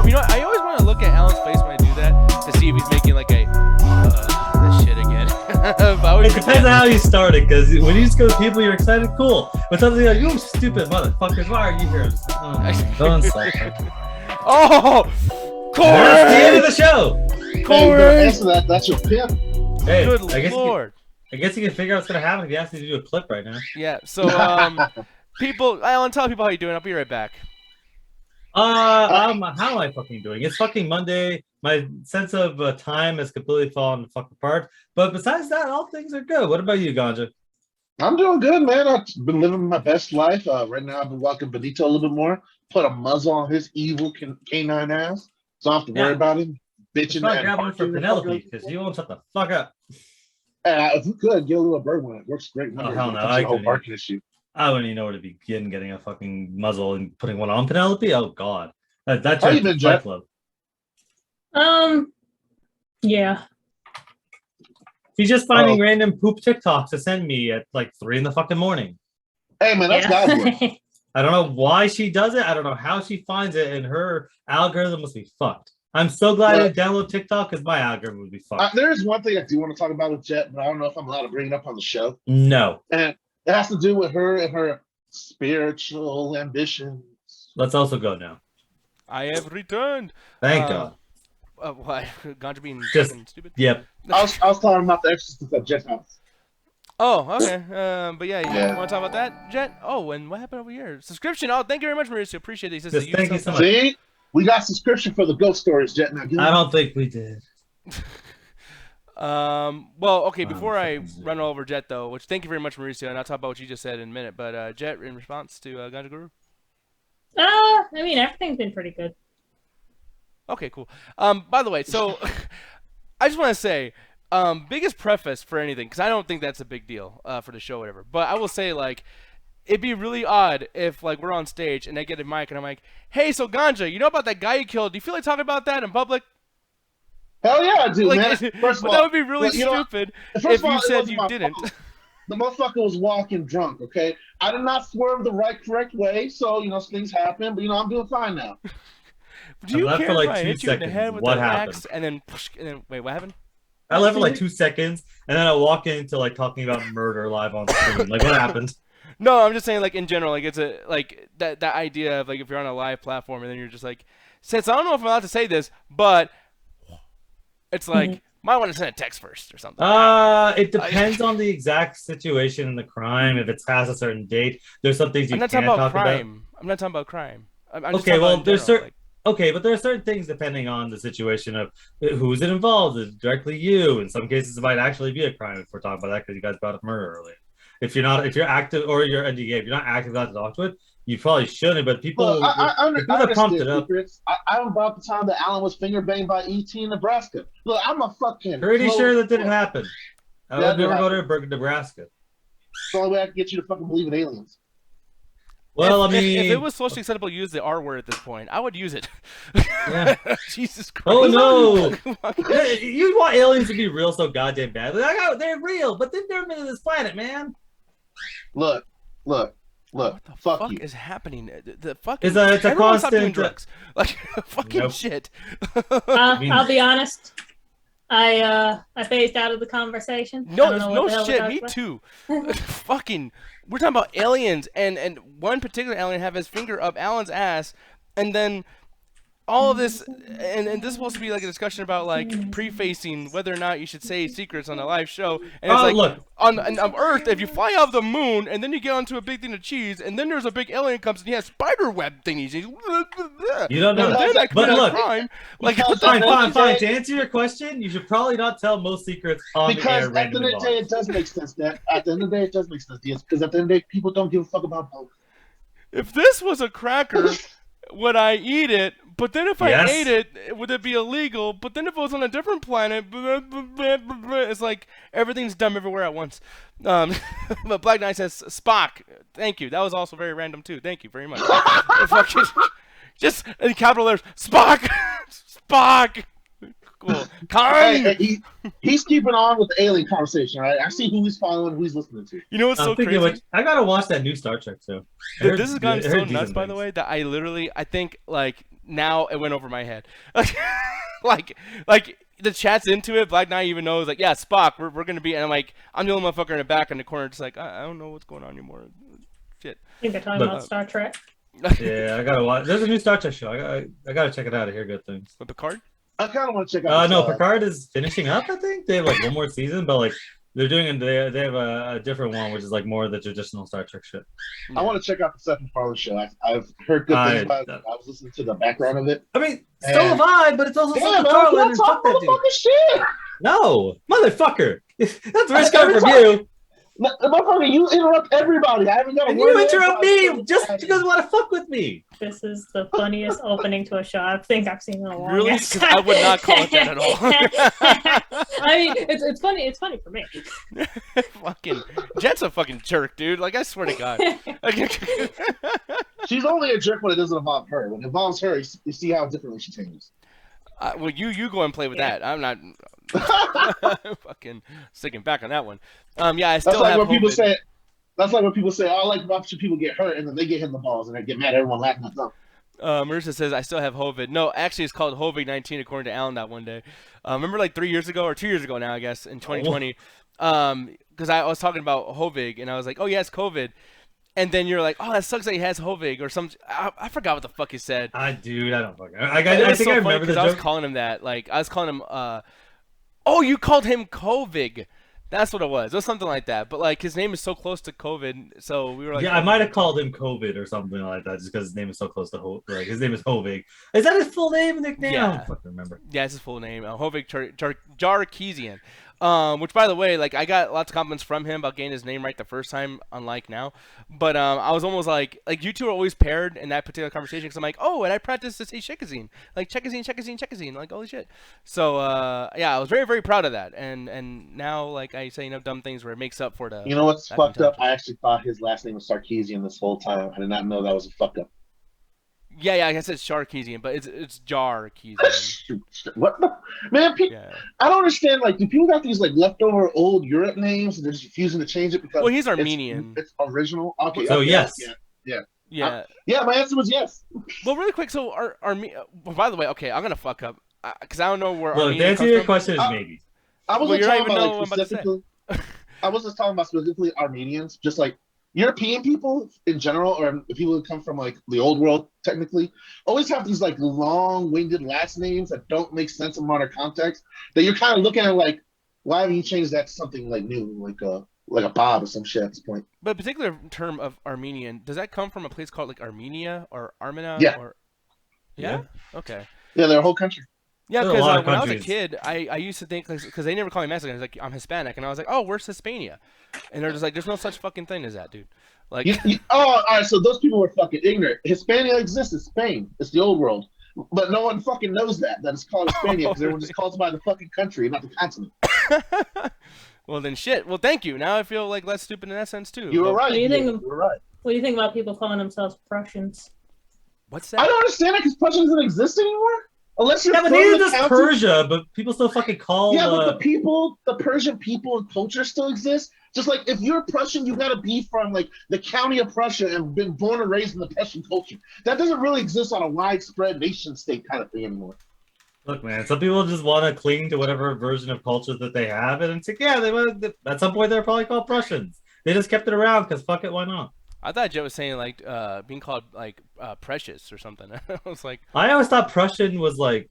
You know what? I always want to look at Alan's face when I do that to see if he's making like a this shit again. It depends on how you started, because when you just go to people you're excited, cool. But something like, you stupid motherfuckers, why are you here? Don't insult me. Oh, Corey! That's the end of the show. Corey! Answer that. That's your pimp. Hey, Good Lord. lord! I guess you can figure out what's gonna happen if you ask me to do a clip right now. Yeah. So people, Alan, tell people how you're doing. I'll be right back. How am I fucking doing? It's fucking Monday. My sense of time has completely fallen the fuck apart. But besides that, all things are good. What about you, Ganja? I'm doing good, man. I've been living my best life. Right now, I've been walking Benito a little bit more. Put a muzzle on his evil canine ass, so I don't have to worry about him bitching. Try grab one for Penelope, because you won't shut the fuck up. If you could, get a little bird one. It works great. Oh, hell no. I wouldn't even know where to begin getting a fucking muzzle and putting one on Penelope. Oh, God. That's How you been, Jeff? Yeah. She's just finding random poop TikToks to send me at like 3 in the fucking morning. Hey, man, that's God's work. I don't know why she does it. I don't know how she finds it, and her algorithm must be fucked. I'm so glad I download TikTok, because my algorithm would be fucked. There is one thing I do want to talk about with Jet, but I don't know if I'm allowed to bring it up on the show. No. And it has to do with her and her spiritual ambitions. Let's also go now. I have returned. Thank God. What? Ganja being Just stupid? Yep. I was talking about the Exorcist at Jet's house. Oh, okay. But yeah, you want to talk about that, Jet? Oh, and what happened over here? Subscription. Oh, thank you very much, Mauricio. Appreciate it. Just thank you so much. See? We got subscription for the ghost stories, Jet. Now, I don't think we did. Well, okay, before I run over Jet, though, which thank you very much, Mauricio, and I'll talk about what you just said in a minute, but Jet, in response to Ganja Guru? I mean, everything's been pretty good. Okay, cool. By the way, so I just want to say, biggest preface for anything, because I don't think that's a big deal for the show or whatever, but I will say, like, it'd be really odd if, like, we're on stage and I get a mic and I'm like, hey, so Ganja, you know about that guy you killed? Do you feel like talking about that in public? Hell yeah, I do, like, man. First of all, that would be really stupid if you said you didn't. The motherfucker was walking drunk, okay? I did not swerve the correct way, so, things happen, but, I'm doing fine now. Do you care for like if I 2 hit you in the seconds. head with What the happened? axe and then wait, what happened? I left for like 2 seconds, and then I walk into like talking about murder live on screen. Like, what happened? No, I'm just saying, like, in general, like, it's that idea of, like, if you're on a live platform and then you're just like, since I don't know if I'm allowed to say this, but it's like, might want to send a text first or something. It depends on the exact situation and the crime. If it's past a certain date, there's some things you can't talk about. I'm not talking about crime. I'm just okay, well, there's certain. Okay, but there are certain things depending on the situation of who's it involved. Is it directly you? In some cases, it might actually be a crime if we're talking about that, because you guys brought up murder earlier. If you're active or you're NDA, if you're not active allowed to talk to it, you probably shouldn't. But people, have pumped it up. I don't about the time that Alan was finger banged by ET in Nebraska. Look, I'm a fucking pretty sure that didn't happen. I would never go to Nebraska. It's the only way I can get you to fucking believe in aliens. Well, if if it was socially acceptable to use the R word at this point, I would use it. Yeah. Jesus Christ. Oh no! You want aliens to be real so goddamn bad? They're real, but they've never been to this planet, man. Look. What the fuck you. is happening? The fucking it's a constant. Stop doing drugs. Like fucking shit. I'll be honest. I phased out of the conversation. No shit. Me too. Fucking. We're talking about aliens, and one particular alien have his finger up Alan's ass, and then all of this, and this is supposed to be like a discussion about like prefacing whether or not you should say secrets on a live show. And it's look. On Earth, if you fly off the moon and then you get onto a big thing of cheese, and then there's a big alien comes and he has spider web thingies. You don't know. But look, crime. Like, fine. To answer your question, you should probably not tell most secrets on the air. Because at the end of the day, it does make sense. At the end of the day, it does make sense. Because at the end of the day, people don't give a fuck about both. If this was a cracker, would I eat it? But then if I ate it, would it be illegal? But then if it was on a different planet, it's like everything's dumb everywhere at once. But Black Knight says, Spock. Thank you. That was also very random, too. Thank you very much. Just in capital letters, Spock! Spock! Cool. Hey, he's keeping on with the alien conversation, right? I see who he's following, who he's listening to. You know what's so crazy? I gotta watch that new Star Trek too. This has gone so nuts, by the way, that I think like now it went over my head. like the chat's into it. Black Knight even knows, like, yeah, Spock, we're gonna be, and I'm like, I'm the only motherfucker in the back in the corner, just like, I don't know what's going on anymore. Shit. I think they're talking about Star Trek. Yeah, I gotta watch. There's a new Star Trek show. I gotta check it out. I hear good things. With Picard? I kind of want to check out. No, Picard is finishing up. I think they have like one more season, but like they're doing they have a different one, which is like more of the traditional Star Trek shit. I want to check out the Seth MacFarlane show. I've heard good things about it. I was listening to the background of it. I mean, so have I, but it's also Seth MacFarlane and fuck that dude. Shit. No, motherfucker. That's where it's coming from you. Motherfucker, you interrupt everybody. I haven't got a word. You interrupt me just because you want to fuck with me. This is the funniest opening to a show I think I've seen in a long Really? Because I would not call it that at all. I mean, it's funny. It's funny for me. Fucking Jet's a fucking jerk, dude. Like, I swear to God. She's only a jerk when it doesn't involve her. When it involves her, you see how differently she changes. Well, you go and play with that. I'm not fucking sticking back on that one. Yeah, I still that's like have when people COVID. say. That's like when people say, "Oh, I like watching people get hurt," and then they get hit in the balls and they get mad. Everyone laughing at them. Marissa says, I still have COVID. No, actually, it's called COVID-19, according to Alan that one day. Remember, like 3 years ago, or 2 years ago now, I guess, in 2020, because I was talking about Hovig, and I was like, oh, yeah, it's COVID. And then you're like, oh, that sucks that he has Hovig, or some. I forgot what the fuck he said. Dude, I don't fucking. I think I remember because I was calling him that. Like, I was calling him. Oh, you called him Hovig. That's what it was. It was something like that. But like his name is so close to COVID, so we were like, yeah, I might have called him COVID or something like that, just because his name is so close to like his name is Hovig. Is that his full name and nickname? Yeah. I don't fucking remember. Yeah, it's his full name, Hovig Jarkezian. Which, by the way, like I got lots of compliments from him about getting his name right the first time, unlike now. But I was almost like you two are always paired in that particular conversation because I'm like, oh, and I practiced to say Chekazine, like Chekazine, like holy shit. So yeah, I was very, very proud of that. And now like I say, dumb things where it makes up for the. You know what's fucked up? I actually thought his last name was Sarkeesian this whole time. I did not know that was a fuck up. Yeah, I guess it's Sharkeesian, but it's Jarkeesian. What the man? I don't understand. Like, do people got these like leftover old Europe names and they're just refusing to change it because he's Armenian. It's original. Okay. So yes. Yeah. My answer was yes. Well, really quick. So by the way, okay, I'm gonna fuck up because I don't know where. Look, the answer to your question is maybe. I wasn't talking about like specifically. I was just talking about specifically Armenians, just like. European people in general, or people who come from like the old world, technically, always have these like long-winded last names that don't make sense in modern context. That you're kind of looking at like, why haven't you changed that to something like new, like a Bob or some shit at this point? But a particular term of Armenian, does that come from a place called like Armenia or Armenia? Yeah. Yeah. Okay. Yeah, they're a whole country. Yeah, because when I was a kid, I used to think because they never call me Mexican. I was like, I'm Hispanic, and I was like, oh, where's Hispania? And they're just like, there's no such fucking thing as that, dude. Like, all right, so those people were fucking ignorant. Hispania exists in Spain. It's the old world, but no one fucking knows that it's called Hispania because everyone just calls it by the fucking country, not the continent. Well then, shit. Well, thank you. Now I feel like less stupid in that sense too. You were right. What do you think about people calling themselves Prussians? What's that? I don't understand it because Prussia doesn't exist anymore. Unless you're but neither does Persia, but people still fucking call. Yeah, but the Persian people and culture still exists. Just like if you're Prussian, you gotta be from like the county of Prussia and been born and raised in the Prussian culture. That doesn't really exist on a widespread nation state kind of thing anymore. Look, man, some people just want to cling to whatever version of culture that they have, and it's like, yeah, at some point they're probably called Prussians. They just kept it around because fuck it, why not? I thought Joe was saying like being called like precious or something. I was like, I always thought Prussian was like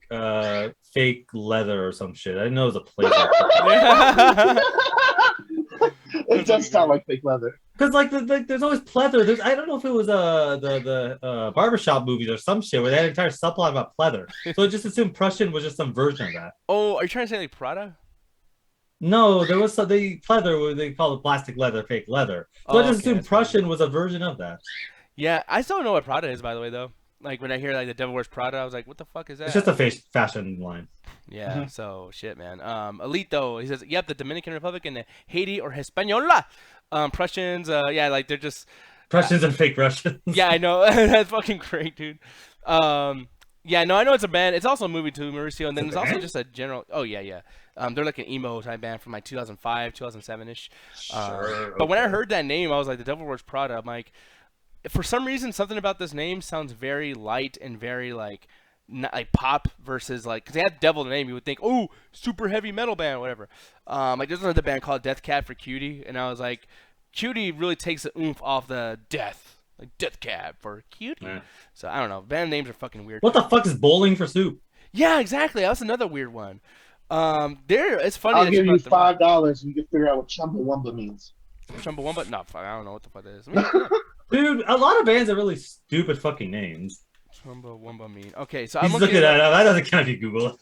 fake leather or some shit. I didn't know it was a place. It does sound like fake leather. Because like there's always pleather. I don't know if it was the barbershop movies or some shit where they had an entire subplot about pleather. So I just assumed Prussian was just some version of that. Oh, are you trying to say like Prada? No, there was the pleather where they call it plastic leather, fake leather. So I just assumed Prussian was a version of that. Yeah, I still don't know what Prada is, by the way, though. Like when I hear like the Devil Wears Prada, I was like, what the fuck is that? It's just a fashion line. Yeah, so shit, man. Elite though, he says, yep, the Dominican Republic and the Haiti or Hispaniola. Prussians, yeah, like they're just Prussians and fake Russians. Yeah, I know. That's fucking great, dude. Yeah, no, I know it's a band. It's also a movie too, Mauricio, and then there's also just a general. Oh yeah. They're like an emo type band from like 2005, 2007-ish. But when I heard that name, I was like, the Devil Wears Prada. I'm like, for some reason, something about this name sounds very light and very like not like pop versus like, because they have Devil in the name, you would think, oh, super heavy metal band or whatever. Like there's another band called Death Cab for Cutie, and I was like, Cutie really takes the oomph off the death, like Death Cab for Cutie. Yeah. So I don't know, band names are fucking weird. What the fuck is Bowling for Soup? Yeah, exactly. That's another weird one. It's funny. I'll give you $5 and you can figure out what Chumbawamba means. Chumbawamba? No, fuck, I don't know what the fuck that is. I mean, dude, a lot of bands have really stupid fucking names. Chumbawamba mean. Okay, so I'm looking at that. That doesn't count if you Google it.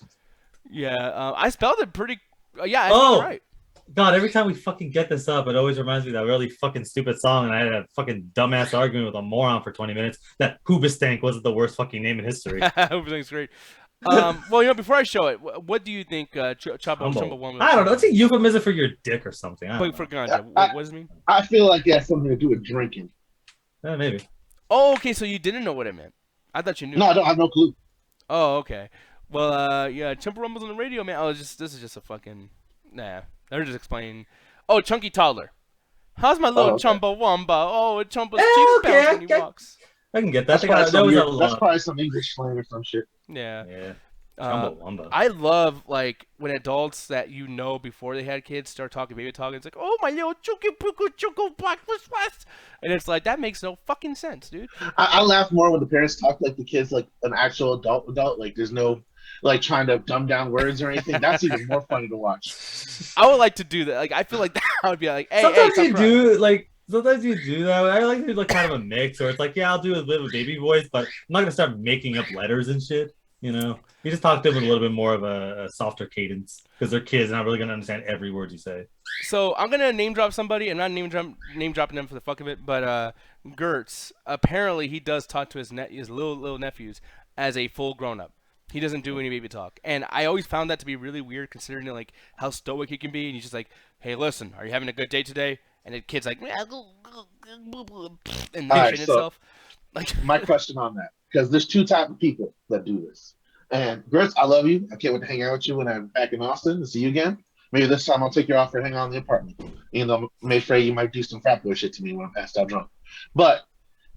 Yeah, I spelled it pretty. Yeah, I spelled it right. God, every time we fucking get this up, it always reminds me of that really fucking stupid song, and I had a fucking dumbass argument with a moron for 20 minutes that Hoobastank wasn't the worst fucking name in history. Hoobastank's great. Well, before I show it, what do you think Chumbawamba? I don't know. It's a euphemism for your dick or something. For ganja. What does it mean? I feel like it has something to do with drinking. Maybe. Oh, okay, so you didn't know what it meant. I thought you knew. No, I have no clue. Oh, okay. Well, yeah, Chumbawamba's on the radio, man. Oh, this is just a fucking... Nah, they're just explaining... Oh, Chunky Toddler. How's my little Chumbawamba? Oh, it Chumba's cheeks bounce when he walks. I can get that. That's probably some English slang or some shit. Yeah. Chumbawamba. I love, like, when adults that you know before they had kids start talking baby talk. It's like, oh, my little chuku puku chuku breakfast west. And it's like, that makes no fucking sense, dude. I laugh more when the parents talk like the kids like an actual adult. Like, there's no, like, trying to dumb down words or anything. That's even more funny to watch. I would like to do that. Like, I feel like that would be like, hey, sometimes you do, like, sometimes you do that. I like to do, like, kind of a mix, or it's like, yeah, I'll do a bit of a baby voice, but I'm not going to start making up letters and shit. You know, you just talk to them with a little bit more of a softer cadence because they're kids, and not really gonna understand every word you say. So I'm gonna name drop somebody. I'm not name dropping them for the fuck of it, but Gertz, apparently he does talk to his little nephews as a full grown up. He doesn't do any baby talk, and I always found that to be really weird considering like how stoic he can be. And he's just like, "Hey, listen, are you having a good day today?" And the kid's like, and nation itself. Like my question on that. Because there's two types of people that do this. And Gertz, I love you. I can't wait to hang out with you when I'm back in Austin to see you again. Maybe this time I'll take your offer and hang out in the apartment. Even though I'm afraid you might do some frat boy shit to me when I'm passed out drunk. But,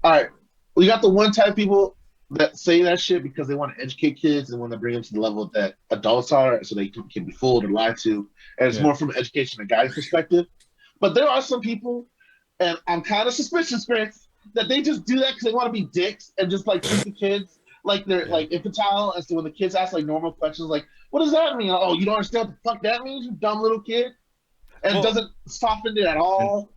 all right, we got the one type of people that say that shit because they want to educate kids and want to bring them to the level that adults are so they can be fooled or lied to. And it's more from an education and guidance perspective. But there are some people, and I'm kind of suspicious, Chris, that they just do that because they want to be dicks and just like treat the kids like they're like infantile as to when the kids ask like normal questions like, what does that mean? Oh, you don't understand what the fuck that means, you dumb little kid? And it doesn't soften it at all.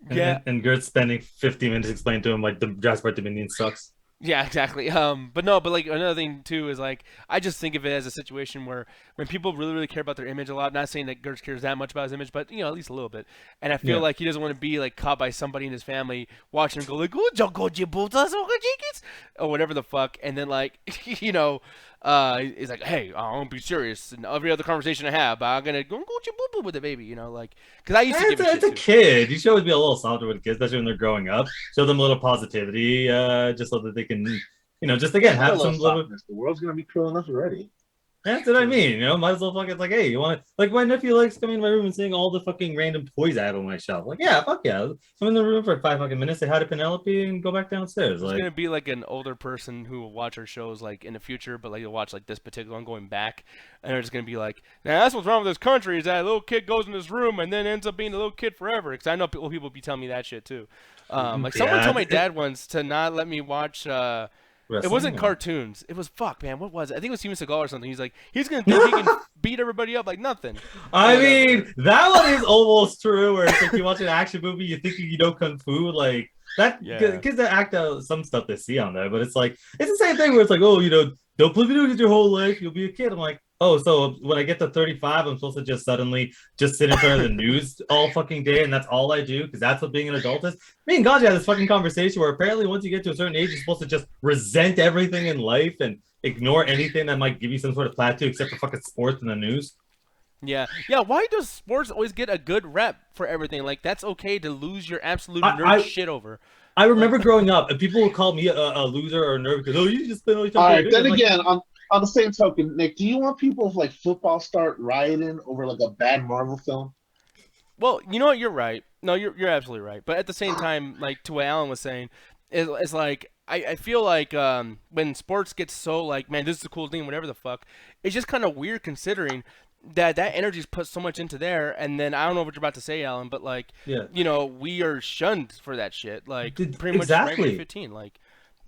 And Gert's spending 50 minutes explaining to him like the Jurassic Park Dominion sucks. Yeah, exactly. But like another thing too is like I just think of it as a situation where when people really care about their image a lot. Not saying that Gertz cares that much about his image, but at least a little bit. And I feel like he doesn't want to be like caught by somebody in his family watching him go like or whatever the fuck, and then like he's like, hey, I won't be serious. And every other conversation I have, I'm gonna go boo with the baby, like because I used to give it's a kid. You should always be a little softer with kids, especially when they're growing up. Show them a little positivity, just so that they can, just again have some little. The world's gonna be cruel enough already. That's what I mean. Might as well fucking like, hey, you want to like my nephew likes coming in my room and seeing all the fucking random toys I have on my shelf. Like, yeah, fuck yeah. I'm in the room for 5 fucking minutes. Say hi to Penelope and go back downstairs. It's gonna be like an older person who will watch our shows like in the future, but like you'll watch like this particular one going back, and they're just gonna be like, now that's what's wrong with this country is that a little kid goes in this room and then ends up being a little kid forever. Because I know people be telling me that shit too. Like someone told my dad once to not let me watch. It wasn't cartoons. It was man. What was it? I think it was Steven Seagal or something. He's like, he's gonna think he can beat everybody up like nothing. I mean, that one is almost true. Where it's like you watch an action movie, you think you know kung fu, like that. Kids that act out some stuff they see on there, but it's like it's the same thing where it's like, oh, don't play video games your whole life. You'll be a kid. I'm like, oh, so when I get to 35, I'm supposed to just suddenly just sit in front of the news all fucking day, and that's all I do because that's what being an adult is. Me and Gaji had this fucking conversation where apparently once you get to a certain age, you're supposed to just resent everything in life and ignore anything that might give you some sort of plateau except for fucking sports and the news. Yeah. Why does sports always get a good rep for everything? Like that's okay to lose your absolute nerd shit over. I remember growing up, and people would call me a loser or a nerd because you just spend all your time. All right, then again, on the same token, Nick, do you want people if like football start rioting over like a bad Marvel film? Well, you know what, you're right. No, you're absolutely right. But at the same time, like to what Alan was saying, it's like I feel like when sports gets so like, man, this is the cool thing, whatever the fuck, it's just kind of weird considering that energy's put so much into there, and then I don't know what you're about to say, Alan, but like, you know, we are shunned for that shit, like pretty much right when you're 15, like,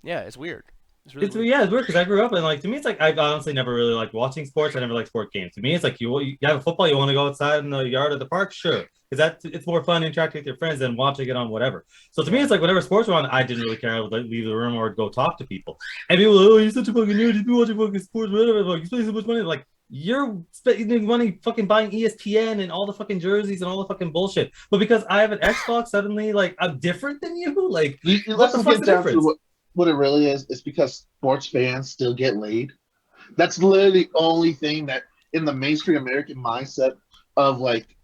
yeah, it's weird. It's really weird. Yeah, it's weird because I grew up and like to me it's like I honestly never really like watching sports. I never like sport games. To me, it's like you have a football, you want to go outside in the yard or the park, sure, because it's more fun interacting with your friends than watching it on whatever. So to me, it's like whenever sports were on, I didn't really care. I would like leave the room or go talk to people. And people, oh, you're such a fucking nerd. You watching fucking sports, whatever. Like you spend so much money, like. You're spending money fucking buying ESPN and all the fucking jerseys and all the fucking bullshit. But because I have an Xbox, suddenly, like, I'm different than you? Like, what the fuck's the difference? What it really is because sports fans still get laid. That's literally the only thing that in the mainstream American mindset of, like,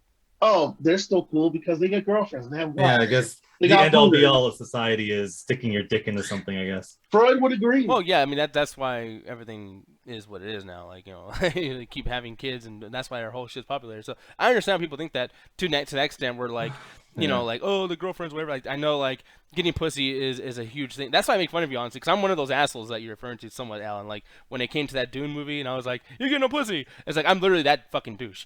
oh, they're still cool because they get girlfriends and they have wives. Yeah, I guess the end all be all of society is sticking your dick into something, I guess. Freud would agree. Well, yeah, I mean, that's why everything is what it is now. Like, you know, they keep having kids, and that's why our whole shit's popular. So I understand people think that to the extent where, like, you know, like, oh, the girlfriends, whatever. Like, I know, like, getting pussy is a huge thing. That's why I make fun of you, honestly, because I'm one of those assholes that you're referring to somewhat, Alan. Like, when it came to that Dune movie, and I was like, you're getting no pussy. It's like, I'm literally that fucking douche.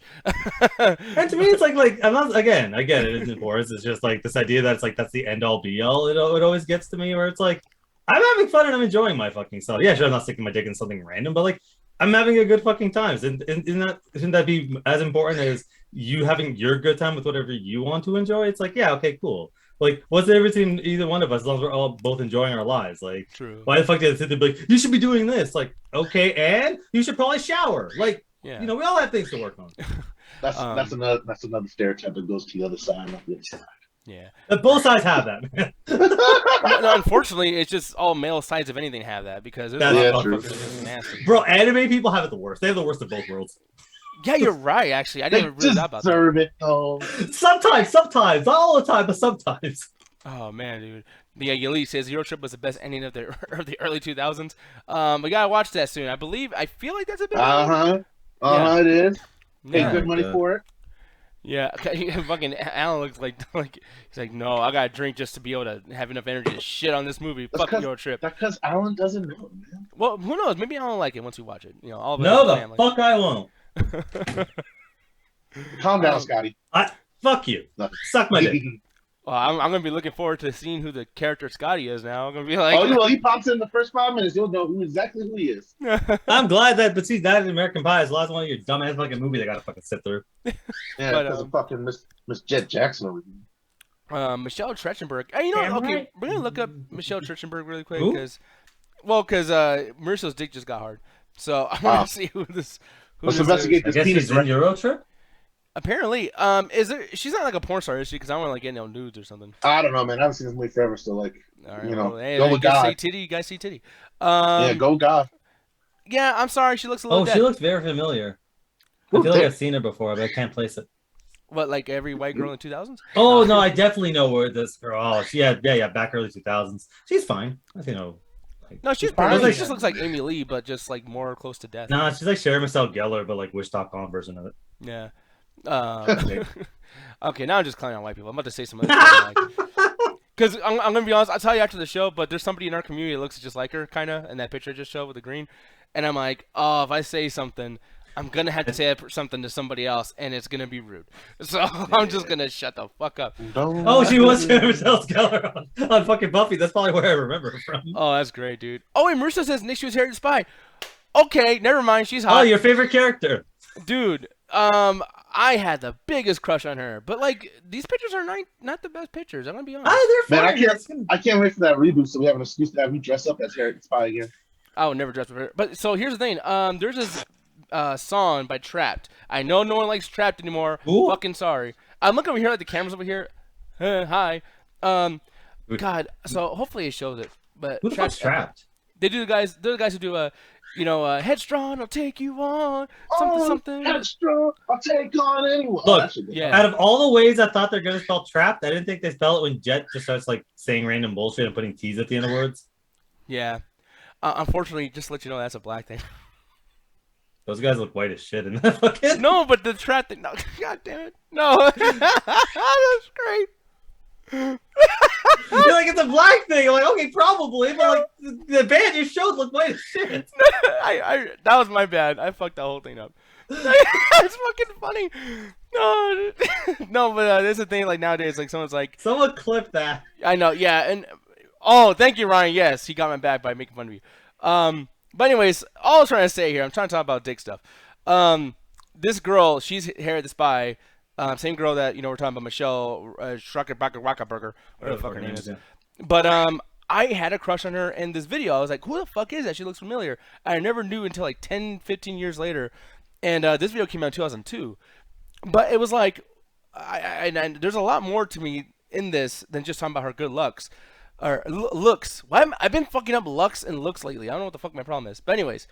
And to me, it's like I'm not, again, I get it, isn't it? It's just like this idea that it's like, that's the end all be all. It always gets to me where it's like, I'm having fun and I'm enjoying my fucking self. Yeah, sure, I'm not sticking my dick in something random, but like, I'm having a good fucking time. Shouldn't that be as important as you having your good time with whatever you want to enjoy? It's like, yeah, okay, cool. Like, what's the difference between either one of us as long as we're all both enjoying our lives? Like, true. Why the fuck did I sit there and be like, you should be doing this? Like, okay, and you should probably shower. Like, you know, we all have things to work on. That's another stereotype that goes to the other side, not the other side. Yeah. Both sides have that, man. No, unfortunately, it's just all male sides of anything have that because that's nasty. Bro, anime people have it the worst. They have the worst of both worlds. Yeah, you're right. Actually, I didn't really know about that. Deserve it though. Sometimes, not all the time, but sometimes. Oh man, dude. Yeah, Yali says Euro Trip was the best ending of the early 2000s. We gotta watch that soon. I feel like that's a bit. It is. Pay good money for it. Yeah, fucking Alan looks like he's like, no, I gotta drink just to be able to have enough energy to shit on this movie. Fuck Euro Trip. That's because Alan doesn't know, man. Well, who knows? Maybe Alan will like it once we watch it. You know, all of us. No, the fuck I won't. Calm down, Scotty. Fuck you. Suck my dick. Well, I'm gonna be looking forward to seeing who the character Scotty is now. I'm gonna be like, oh, well, he pops in the first 5 minutes. You'll know exactly who he is. I'm glad that, but see, that in American Pie is the last one of your dumbass fucking movie they gotta fucking sit through. Yeah, because of fucking Miss Jet Jackson over here. Michelle Trachtenberg. You know, okay, we're gonna look up Michelle Trachtenberg really quick because Mauricio's dick just got hard, so I want to see who this. Let's investigate this penis. In Euro Trip. Apparently, she's not like a porn star, is she? Because I don't want to like get no nudes or something. I don't know, man. I haven't seen this movie forever, so like, right, you know, go with God. You guys see titty. Yeah, go God. Yeah, I'm sorry, she looks a little. She looks very familiar. I feel like I've seen her before, but I can't place it. What, like every white girl in the 2000s? Oh no, I definitely know where this girl. Oh, yeah, back early 2000s. She's fine. No, she's fine. She just looks like Amy Lee, but just like more close to death. Nah, she's like Sarah Michelle Gellar, but like Wish.com version of it. Yeah. Okay, now I'm just clowning on white people. I'm about to say some other stuff. Because I'm going to be honest, I'll tell you after the show, but there's somebody in our community that looks just like her, kind of, in that picture I just showed with the green. And I'm like, oh, if I say something, I'm going to have to say something to somebody else, and it's going to be rude. So I'm just going to shut the fuck up. Oh, she was Sarah Michelle Gellar on fucking Buffy. That's probably where I remember her from. Oh, that's great, dude. Oh, and Marissa says Nick, she was Harriet Spy. Okay, never mind. She's hot. Oh, your favorite character. Dude, I had the biggest crush on her, but like these pictures are not the best pictures. I'm gonna be honest. They're fine. Man, I can't wait for that reboot, so we have an excuse to have you dress up as Harriet Spy again. I would never dress with her. But so here's the thing. There's this song by Trapped. I know no one likes Trapped anymore. Ooh. Fucking sorry. I'm looking over here at the cameras over here. Hi. God. So hopefully it shows it. But who the fuck's Trapped? They're the guys who do headstrong, I'll take you on, something. Headstrong, I'll take on anyone. Look, out of all the ways I thought they're going to spell trapped, I didn't think they spell it when Jet just starts like saying random bullshit and putting T's at the end of words. Yeah. Unfortunately, just to let you know, that's a black thing. Those guys look white as shit in that fucking... No, but the trap thing, no, god damn it. No. That's great. You're like, it's a black thing. I'm like, okay, probably, but like the band you showed looked white as shit. That was my bad. I fucked the whole thing up. It's fucking funny. No, no, but there's the thing. Like nowadays, like someone clipped that. I know, yeah, and thank you, Ryan. Yes, he got my back by making fun of you. But anyways, all I was trying to say here, I'm trying to talk about dick stuff. This girl, she's Harriet the Spy. Same girl that we're talking about, Michelle Rockerberger, whatever the fuck her name is. Yeah. But I had a crush on her in this video. I was like, who the fuck is that? She looks familiar. I never knew until like 10, 15 years later. And this video came out in 2002. But it was like, and there's a lot more to me in this than just talking about her good looks. Or looks. I've been fucking up looks and looks lately. I don't know what the fuck my problem is. But anyways.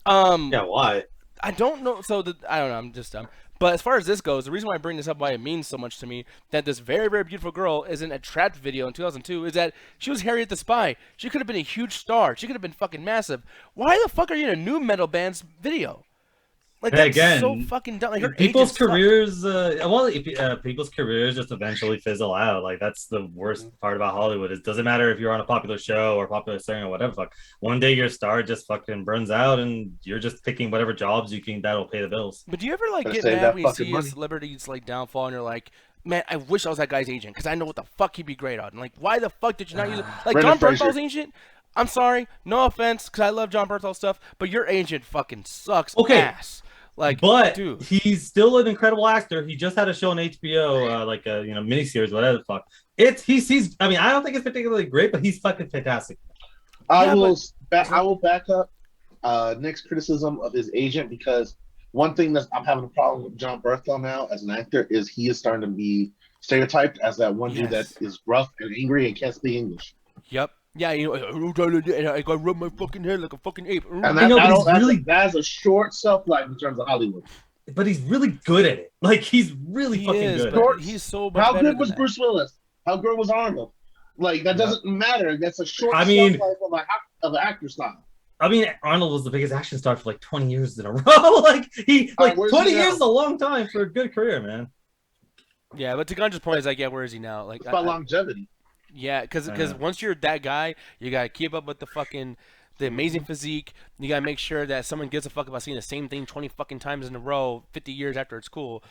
Yeah, why? I don't know. So, I don't know. I'm just dumb. But as far as this goes, the reason why I bring this up, why it means so much to me, that this very, very beautiful girl is in a Trapped video in 2002, is that she was Harriet the Spy. She could have been a huge star. She could have been fucking massive. Why the fuck are you in a new metal band's video? Like, that's so fucking dumb. Like, her people's careers, people's careers just eventually fizzle out. Like, that's the worst part about Hollywood. It doesn't matter if you're on a popular show or popular singer or whatever. Fuck. One day your star just fucking burns out, and you're just picking whatever jobs you can that'll pay the bills. But do you ever get mad when you see a celebrity's downfall, and you're like, man, I wish I was that guy's agent because I know what the fuck he'd be great on. Like, why the fuck did you not use it? Like, John Bernthal's agent. I'm sorry, no offense, because I love John Bernthal's stuff, but your agent fucking sucks ass. Like, but dude, he's still an incredible actor. He just had a show on HBO, like a miniseries, whatever the fuck. He's. I mean, I don't think it's particularly great, but he's fucking fantastic. I will back up Nick's criticism of his agent, because one thing that I'm having a problem with John Berthel now as an actor is he is starting to be stereotyped as that one dude that is rough and angry and can't speak English. Yep. Yeah, I gotta rub my fucking head like a fucking ape. And that's a short shelf life in terms of Hollywood. But he's really good at it. Like, he's really fucking good. He's so much How good was Bruce Willis? How good was Arnold? Like, that doesn't matter. That's a short shelf life of an actor style. I mean, Arnold was the biggest action star for like 20 years in a row. Like 20 years is a long time for a good career, man. Yeah, but to Ganja's point is like, yeah, where is he now? Like, it's about longevity. Yeah, because once you're that guy, you gotta keep up with the amazing physique. You gotta make sure that someone gives a fuck about seeing the same thing 20 fucking times in a row, 50 years after it's cool.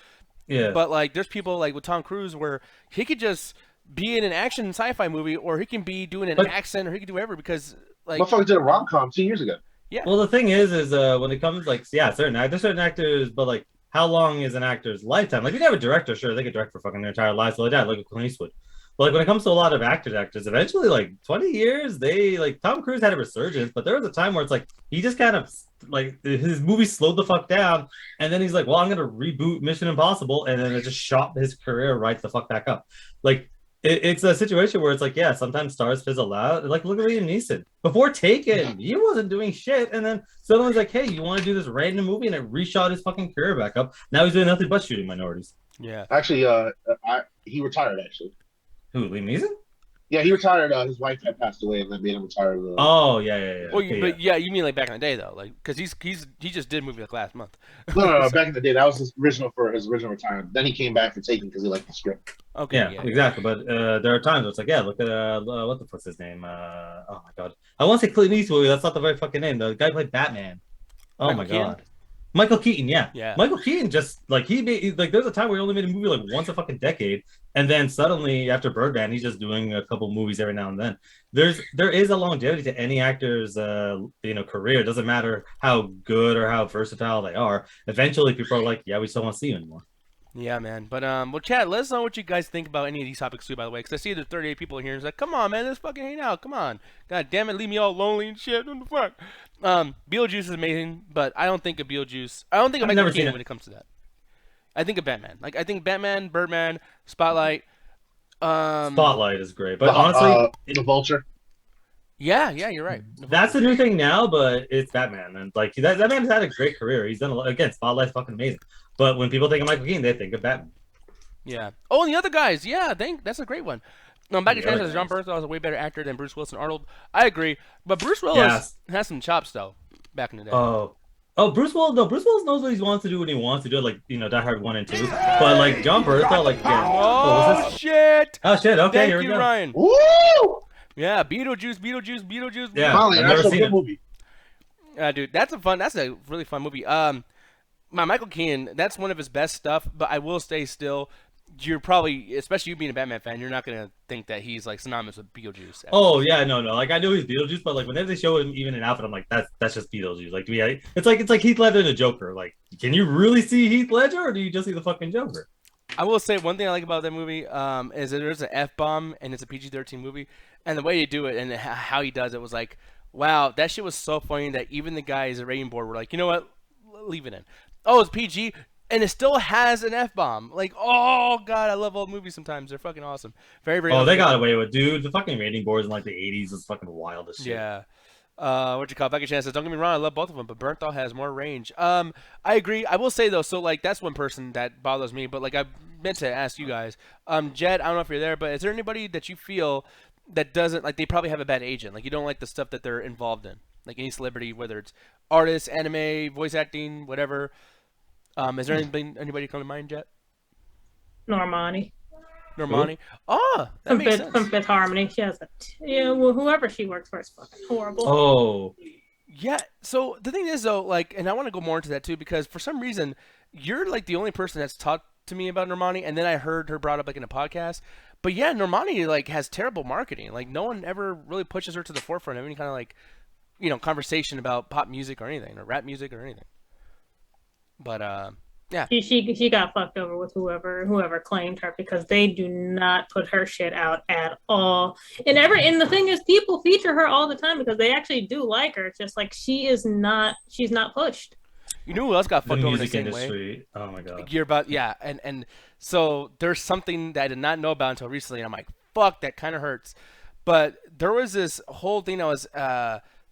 Yeah. But like, there's people like with Tom Cruise where he could just be in an action sci-fi movie, or he can be doing an accent, or he can do whatever, because like. Motherfucker did a rom-com 2 years ago. Yeah. Well, the thing is when it comes certain actors, but like, how long is an actor's lifetime? Like, you have a director, sure, they could direct for fucking their entire lives, like that, like Clint Eastwood. But like, when it comes to a lot of actors, eventually, like 20 years, Tom Cruise had a resurgence, but there was a time where it's like he just kind of like his movies slowed the fuck down, and then he's like, well, I'm gonna reboot Mission Impossible, and then it just shot his career right the fuck back up. Like, it's a situation where it's like, yeah, sometimes stars fizzle out. Like, look at Liam Neeson. Before Taken, he wasn't doing shit, and then someone's like, hey, you want to do this random movie, and it reshot his fucking career back up. Now he's doing nothing but shooting minorities. Yeah. Actually, he retired actually. Who, Liam Neeson? Yeah, he retired. His wife had passed away, and that made him retire. Oh, yeah. Well, but you mean like back in the day though, like because he just did a movie like last month. No, back in the day, that was his original retirement. Then he came back for Taken because he liked the script. Okay, yeah, exactly. But there are times where it's like, yeah, look at what the fuck's his name? Oh my god, I want to say Clint Eastwood. That's not the right fucking name. The guy who played Batman. Oh my god. Michael Keaton, yeah. Michael Keaton just like there's a time where he only made a movie like once a fucking decade, and then suddenly after Birdman, he's just doing a couple movies every now and then. There is a longevity to any actor's career. It doesn't matter how good or how versatile they are. Eventually, people are like, yeah, we still want to see you anymore. Yeah, man. But well, chat. Let us know what you guys think about any of these topics too. By the way, because I see there's 38 people in here. It's like, come on, man, let's fucking hang out. Come on, god damn it, leave me all lonely and shit. What the fuck? Beetlejuice is amazing, but I don't think of Beetlejuice. I don't think of Michael Keaton when it comes to that. I think of Batman. Like, I think Batman, Birdman, Spotlight. Spotlight is great, but honestly, the Vulture. Yeah, you're right. That's the new thing now, but it's Batman, and like that man's had a great career. He's done a lot. Again, Spotlight's fucking amazing. But when people think of Michael Keaton, they think of Batman. Yeah. Oh, and the other guys, yeah, that's a great one. No, back to Transformers, John Berthel was a way better actor than Bruce Willis and Arnold. I agree, but Bruce Willis has some chops though. Back in the day. Oh, Oh, Bruce Willis. No, Bruce Willis knows what he wants to do when he wants to do it. Like Die Hard 1 and 2. But like John Bertha, like again. Oh shit! Oh shit! Okay, Thank here we you, go. Ryan. Woo! Yeah, Beetlejuice. Yeah, Finally, I've an never actual seen good it. movie. Dude, that's a really fun movie. My Michael Keaton, that's one of his best stuff. But I will say still, you're probably, especially you being a Batman fan, you're not gonna think that he's like synonymous with Beetlejuice. Oh yeah, no. Like I know he's Beetlejuice, but like whenever they show him even in outfit, I'm like, that's just Beetlejuice. Like, it's like Heath Ledger and the Joker. Like, can you really see Heath Ledger, or do you just see the fucking Joker? I will say one thing I like about that movie is that there's an F-bomb and it's a PG-13 movie, and the way you do it and how he does it was like, wow, that shit was so funny that even the guys at rating board were like, you know what, leave it in. Oh, it's PG, and it still has an F-bomb. Like, oh god, I love old movies sometimes. They're fucking awesome. Very, very. Oh, they got away with, dude. The fucking rating boards in like the '80s was fucking wild as shit. Yeah. What you call it? Becky Chan says, don't get me wrong, I love both of them, but Bernthal has more range. I agree. I will say though, so like that's one person that bothers me, but like I meant to ask you guys, Jed, I don't know if you're there, but is there anybody that you feel that doesn't like they probably have a bad agent, like you don't like the stuff that they're involved in, like any celebrity, whether it's artists, anime, voice acting, whatever. Is there anybody come to mind, Jet? Normani. Normani. Oh, that makes sense. From Fifth Harmony. She has whoever she works for is fucking horrible. Oh. Yeah. So the thing is though, like, and I want to go more into that too because for some reason you're like the only person that's talked to me about Normani, and then I heard her brought up like in a podcast. But yeah, Normani like has terrible marketing. Like no one ever really pushes her to the forefront of any kind of like, conversation about pop music or anything or rap music or anything. But yeah, she got fucked over with whoever claimed her because they do not put her shit out at all. And the thing is, people feature her all the time because they actually do like her. It's just like she's not pushed. You know who else got fucked over the same industry. way? Oh my god. You're about and so there's something that I did not know about until recently. And I'm like, fuck, that kind of hurts. But there was this whole thing that was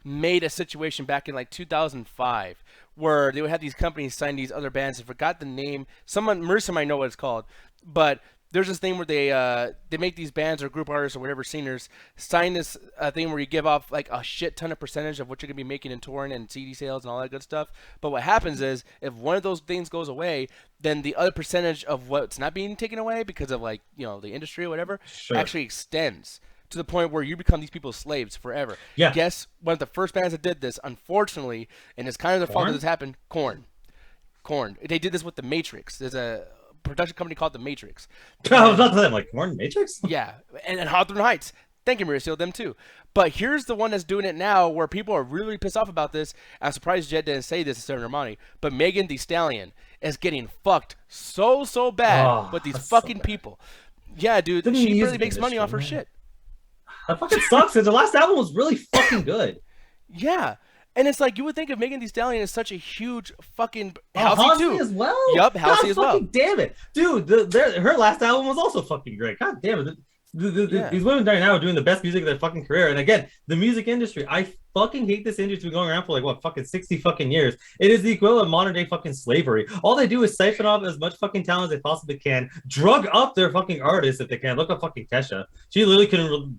made a situation back in like 2005 where they would have these companies sign these other bands. I forgot the name. Marissa might know what it's called, but there's this thing where they make these bands or group artists or whatever singers sign this thing where you give off like a shit ton of percentage of what you're gonna be making in touring and CD sales and all that good stuff. But what happens is if one of those things goes away, then the other percentage of what's not being taken away because of like the industry or whatever actually extends to the point where you become these people's slaves forever. Yeah. Guess one of the first bands that did this, unfortunately, and it's kind of the fault that this happened, Korn. They did this with The Matrix. There's a production company called The Matrix. I was about to say, I'm like, Korn Matrix? Yeah, and Hawthorne Heights. Thank you, Mauricio, them too. But here's the one that's doing it now where people are really pissed off about this. I'm surprised Jed didn't say this instead of Normani. But Megan Thee Stallion is getting fucked so bad with these fucking people. Yeah, dude, she really makes money off her shit. That fucking sucks because the last album was really fucking good. Yeah. And it's like you would think of Megan Thee Stallion as such a huge fucking Halsey too as well. Yup, Halsey as well. Damn it, dude! Her last album was also fucking great. God damn it! These women right now are doing the best music of their fucking career. And again, the music industry, I fucking hate this industry. It's been going around for like what fucking 60 fucking years. It is the equivalent of modern day fucking slavery. All they do is siphon off as much fucking talent as they possibly can, drug up their fucking artists if they can. Look at fucking Kesha. She literally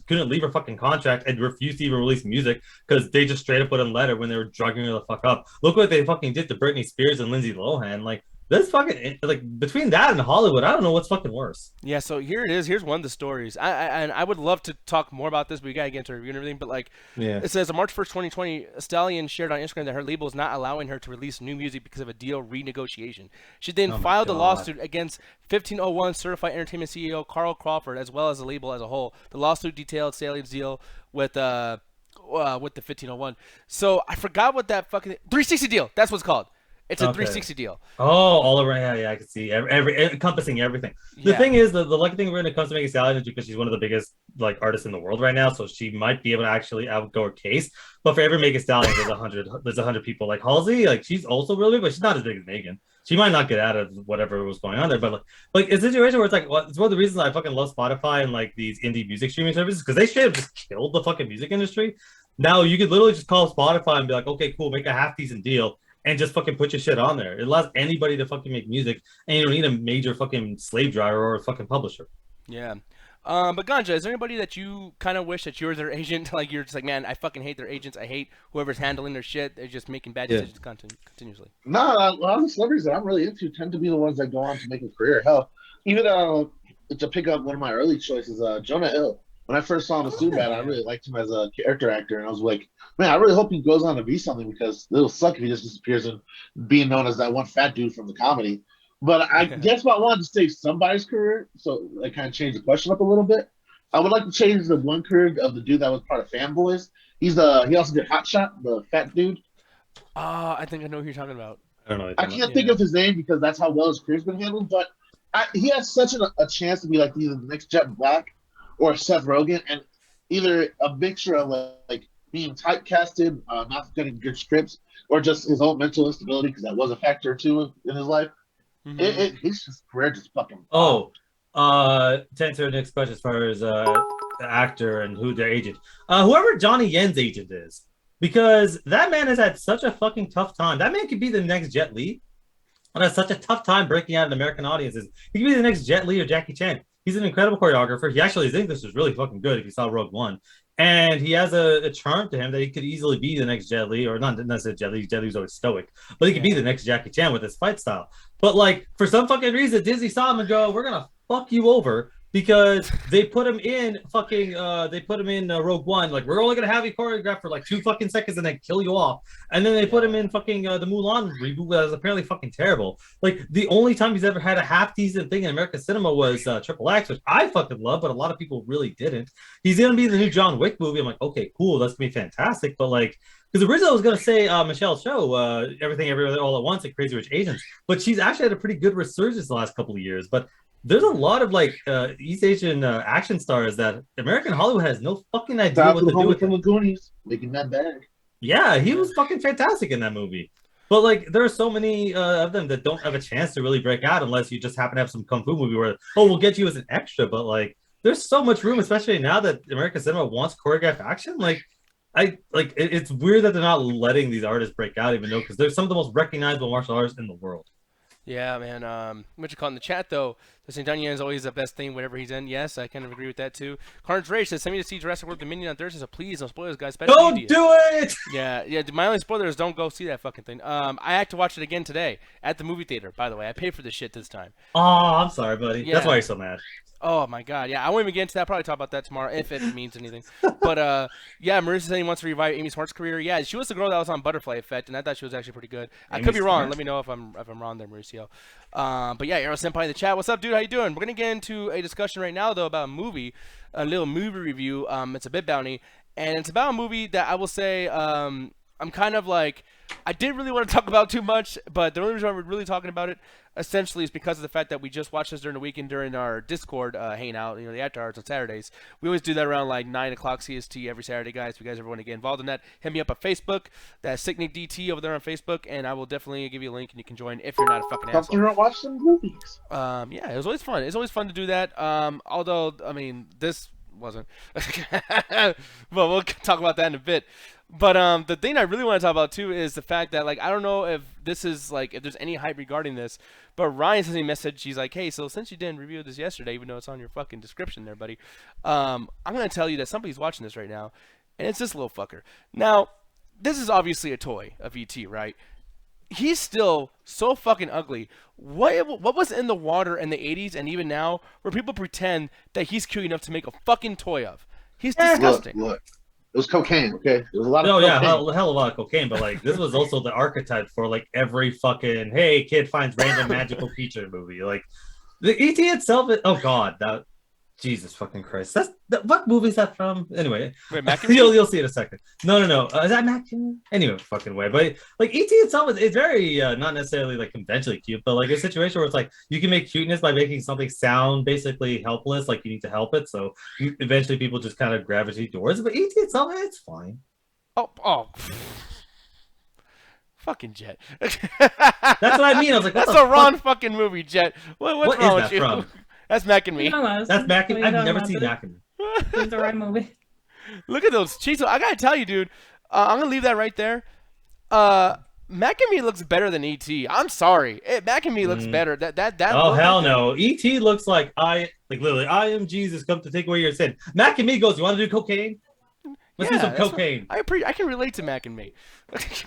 couldn't leave her fucking contract and refused to even release music because they just straight up put in letter when they were drugging her the fuck up. Look what they fucking did to Britney Spears and Lindsay Lohan. Like, this fucking, like, between that and Hollywood, I don't know what's fucking worse. Yeah, so here it is. Here's one of the stories. I would love to talk more about this, but we gotta get into a review and everything. But like, it says on March 1st, 2020, Stallion shared on Instagram that her label is not allowing her to release new music because of a deal renegotiation. She then filed a lawsuit against 1501 Certified Entertainment CEO Carl Crawford, as well as the label as a whole. The lawsuit detailed Stallion's deal with the 1501. So I forgot what that fucking 360 deal. That's what's called. It's a 360 deal. Oh, all around. Yeah, I can see every encompassing everything. The thing is, the lucky thing when it comes to Megan Thee Stallion is because she's one of the biggest like artists in the world right now, so she might be able to actually outgo her case. But for every Megan Thee Stallion, there's 100 people. Like Halsey, like she's also really big, but she's not as big as Megan. She might not get out of whatever was going on there, but like it's a situation where it's like, it's one of the reasons I fucking love Spotify and like these indie music streaming services because they straight up just killed the fucking music industry. Now you could literally just call Spotify and be like, okay, cool, make a half decent deal. And just fucking put your shit on there. It allows anybody to fucking make music, and you don't need a major fucking slave driver or a fucking publisher. Yeah. But Ganja, is there anybody that you kind of wish that you were their agent? Like you're just like, man, I fucking hate their agents. I hate whoever's handling their shit. They're just making bad decisions continuously. No, a lot of the celebrities that I'm really into tend to be the ones that go on to make a career. Hell, even to pick up one of my early choices, Jonah Hill. When I first saw him as Superman, I really liked him as a character actor, and I was like, man, I really hope he goes on to be something because it'll suck if he just disappears and being known as that one fat dude from the comedy. But I guess I wanted to save somebody's career, so I kind of changed the question up a little bit. I would like to change the one career of the dude that was part of Fanboys. He also did Hot Shot, the fat dude. I think I know who you're talking about. I don't know. I can't think of his name because that's how well his career's been handled, but he has such a chance to be like either the next Jet Black or Seth Rogen, and either a mixture of like being typecasted, not getting good scripts, or just his own mental instability because that was a factor too in his life. Mm-hmm. His career just fucking. To answer the next question as far as the actor and who their agent, whoever Johnny Yen's agent is, because that man has had such a fucking tough time. That man could be the next Jet Li, and has such a tough time breaking out in American audiences. He could be the next Jet Li or Jackie Chan. He's an incredible choreographer. His English is really fucking good if you saw Rogue One. And he has a charm to him that he could easily be the next Jet Li, or not necessarily Jet Li. Jet Li's always stoic, but he could be the next Jackie Chan with his fight style. But like for some fucking reason, Disney saw him and go, "We're gonna fuck you over," because they put him in Rogue One. Like, we're only gonna have you choreograph for like 2 fucking seconds and then kill you off. And then they put him in fucking the Mulan reboot that was apparently fucking terrible. Like, the only time he's ever had a half decent thing in American cinema was Triple X, which I fucking love, but a lot of people really didn't. He's gonna be in the new John Wick movie. I'm like, okay, cool, that's gonna be fantastic. But like, because originally I was gonna say Michelle Cho, Everything Everywhere All at Once and Crazy Rich Asians, but she's actually had a pretty good resurgence the last couple of years. But there's a lot of like East Asian action stars that American Hollywood has no fucking idea what to do with. From the Goonies, making that bag. Yeah, he was fucking fantastic in that movie. But like, there are so many of them that don't have a chance to really break out unless you just happen to have some kung fu movie where, oh, we'll get you as an extra. But like, there's so much room, especially now that American cinema wants choreographed action. Like, it's weird that they're not letting these artists break out, even though, because they're some of the most recognizable martial artists in the world. Yeah, man. What you call in the chat though? The St. John is always the best thing whenever he's in. Yes, I kind of agree with that too. Carnage Rage says, "Send me to see Jurassic World Dominion on Thursday." So please, no spoilers, guys. Don't do it. Yeah. My only spoiler is don't go see that fucking thing. I had to watch it again today at the movie theater. By the way, I paid for this shit this time. Oh, I'm sorry, buddy. Yeah. That's why you're so mad. Oh my god, yeah. I won't even get into that. I'll probably talk about that tomorrow if it means anything. But yeah, Marissa said he wants to revive Amy Smart's career. Yeah, she was the girl that was on Butterfly Effect, and I thought she was actually pretty good. I could be wrong. Let me know if I'm wrong there, Mauricio. But yeah, Arrow Senpai in the chat. What's up, dude? How you doing? We're gonna get into a discussion right now though about a movie, a little movie review. It's a Bit Bounty, and it's about a movie that I will say I'm kind of like, I didn't really want to talk about too much, but the only reason we're really talking about it essentially is because of the fact that we just watched this during the weekend during our Discord hangout, the after hours on Saturdays. We always do that around like 9 o'clock CST every Saturday, guys. If you guys ever want to get involved in that, hit me up on Facebook. That's Sicknick DT over there on Facebook, and I will definitely give you a link and you can join if you're not a fucking asshole. Come watch some movies. Yeah, it was always fun. It's always fun to do that. Although, I mean, this wasn't. But we'll talk about that in a bit. But the thing I really want to talk about too is the fact that, like, I don't know if this is like, if there's any hype regarding this, but Ryan sent me a message. She's like, "Hey, so since you didn't review this yesterday, even though it's on your fucking description there, buddy, I'm gonna tell you that somebody's watching this right now, and it's this little fucker." Now, this is obviously a toy of ET, right? He's still so fucking ugly. What was in the water in the 80s and even now where people pretend that he's cute enough to make a fucking toy of? He's disgusting. Look. It was cocaine, okay? It was a lot of cocaine. Yeah, hell of a lot of cocaine, but like, this was also the archetype for like every fucking, hey, kid finds random magical creature movie. Like, the ET itself, oh god, that, Jesus fucking Christ. What movie is that from? Anyway, wait, you'll see in a second. No. Is that Mac? Anyway, fucking way. But like, ET itself is very not necessarily like conventionally cute, but like a situation where it's like you can make cuteness by making something sound basically helpless, like you need to help it. So eventually people just kind of gravitate towards it. But ET itself, it's fine. Oh. Fucking Jet. That's what I mean. I was like, that's a wrong fucking movie, Jet. What's wrong with you? From? That's Mac and Me. That's Mac and Me. I've never seen Mac and Me. It's the right movie. Look at those cheeks. I gotta tell you, dude. I'm gonna leave that right there. Mac and Me looks better than E.T. I'm sorry. Mac and Me looks better. That Oh look hell right no. E.T. looks like literally I am Jesus come to take away your sin. Mac and Me goes, you want to do cocaine? Let's do some cocaine. I can relate to Mac and Me.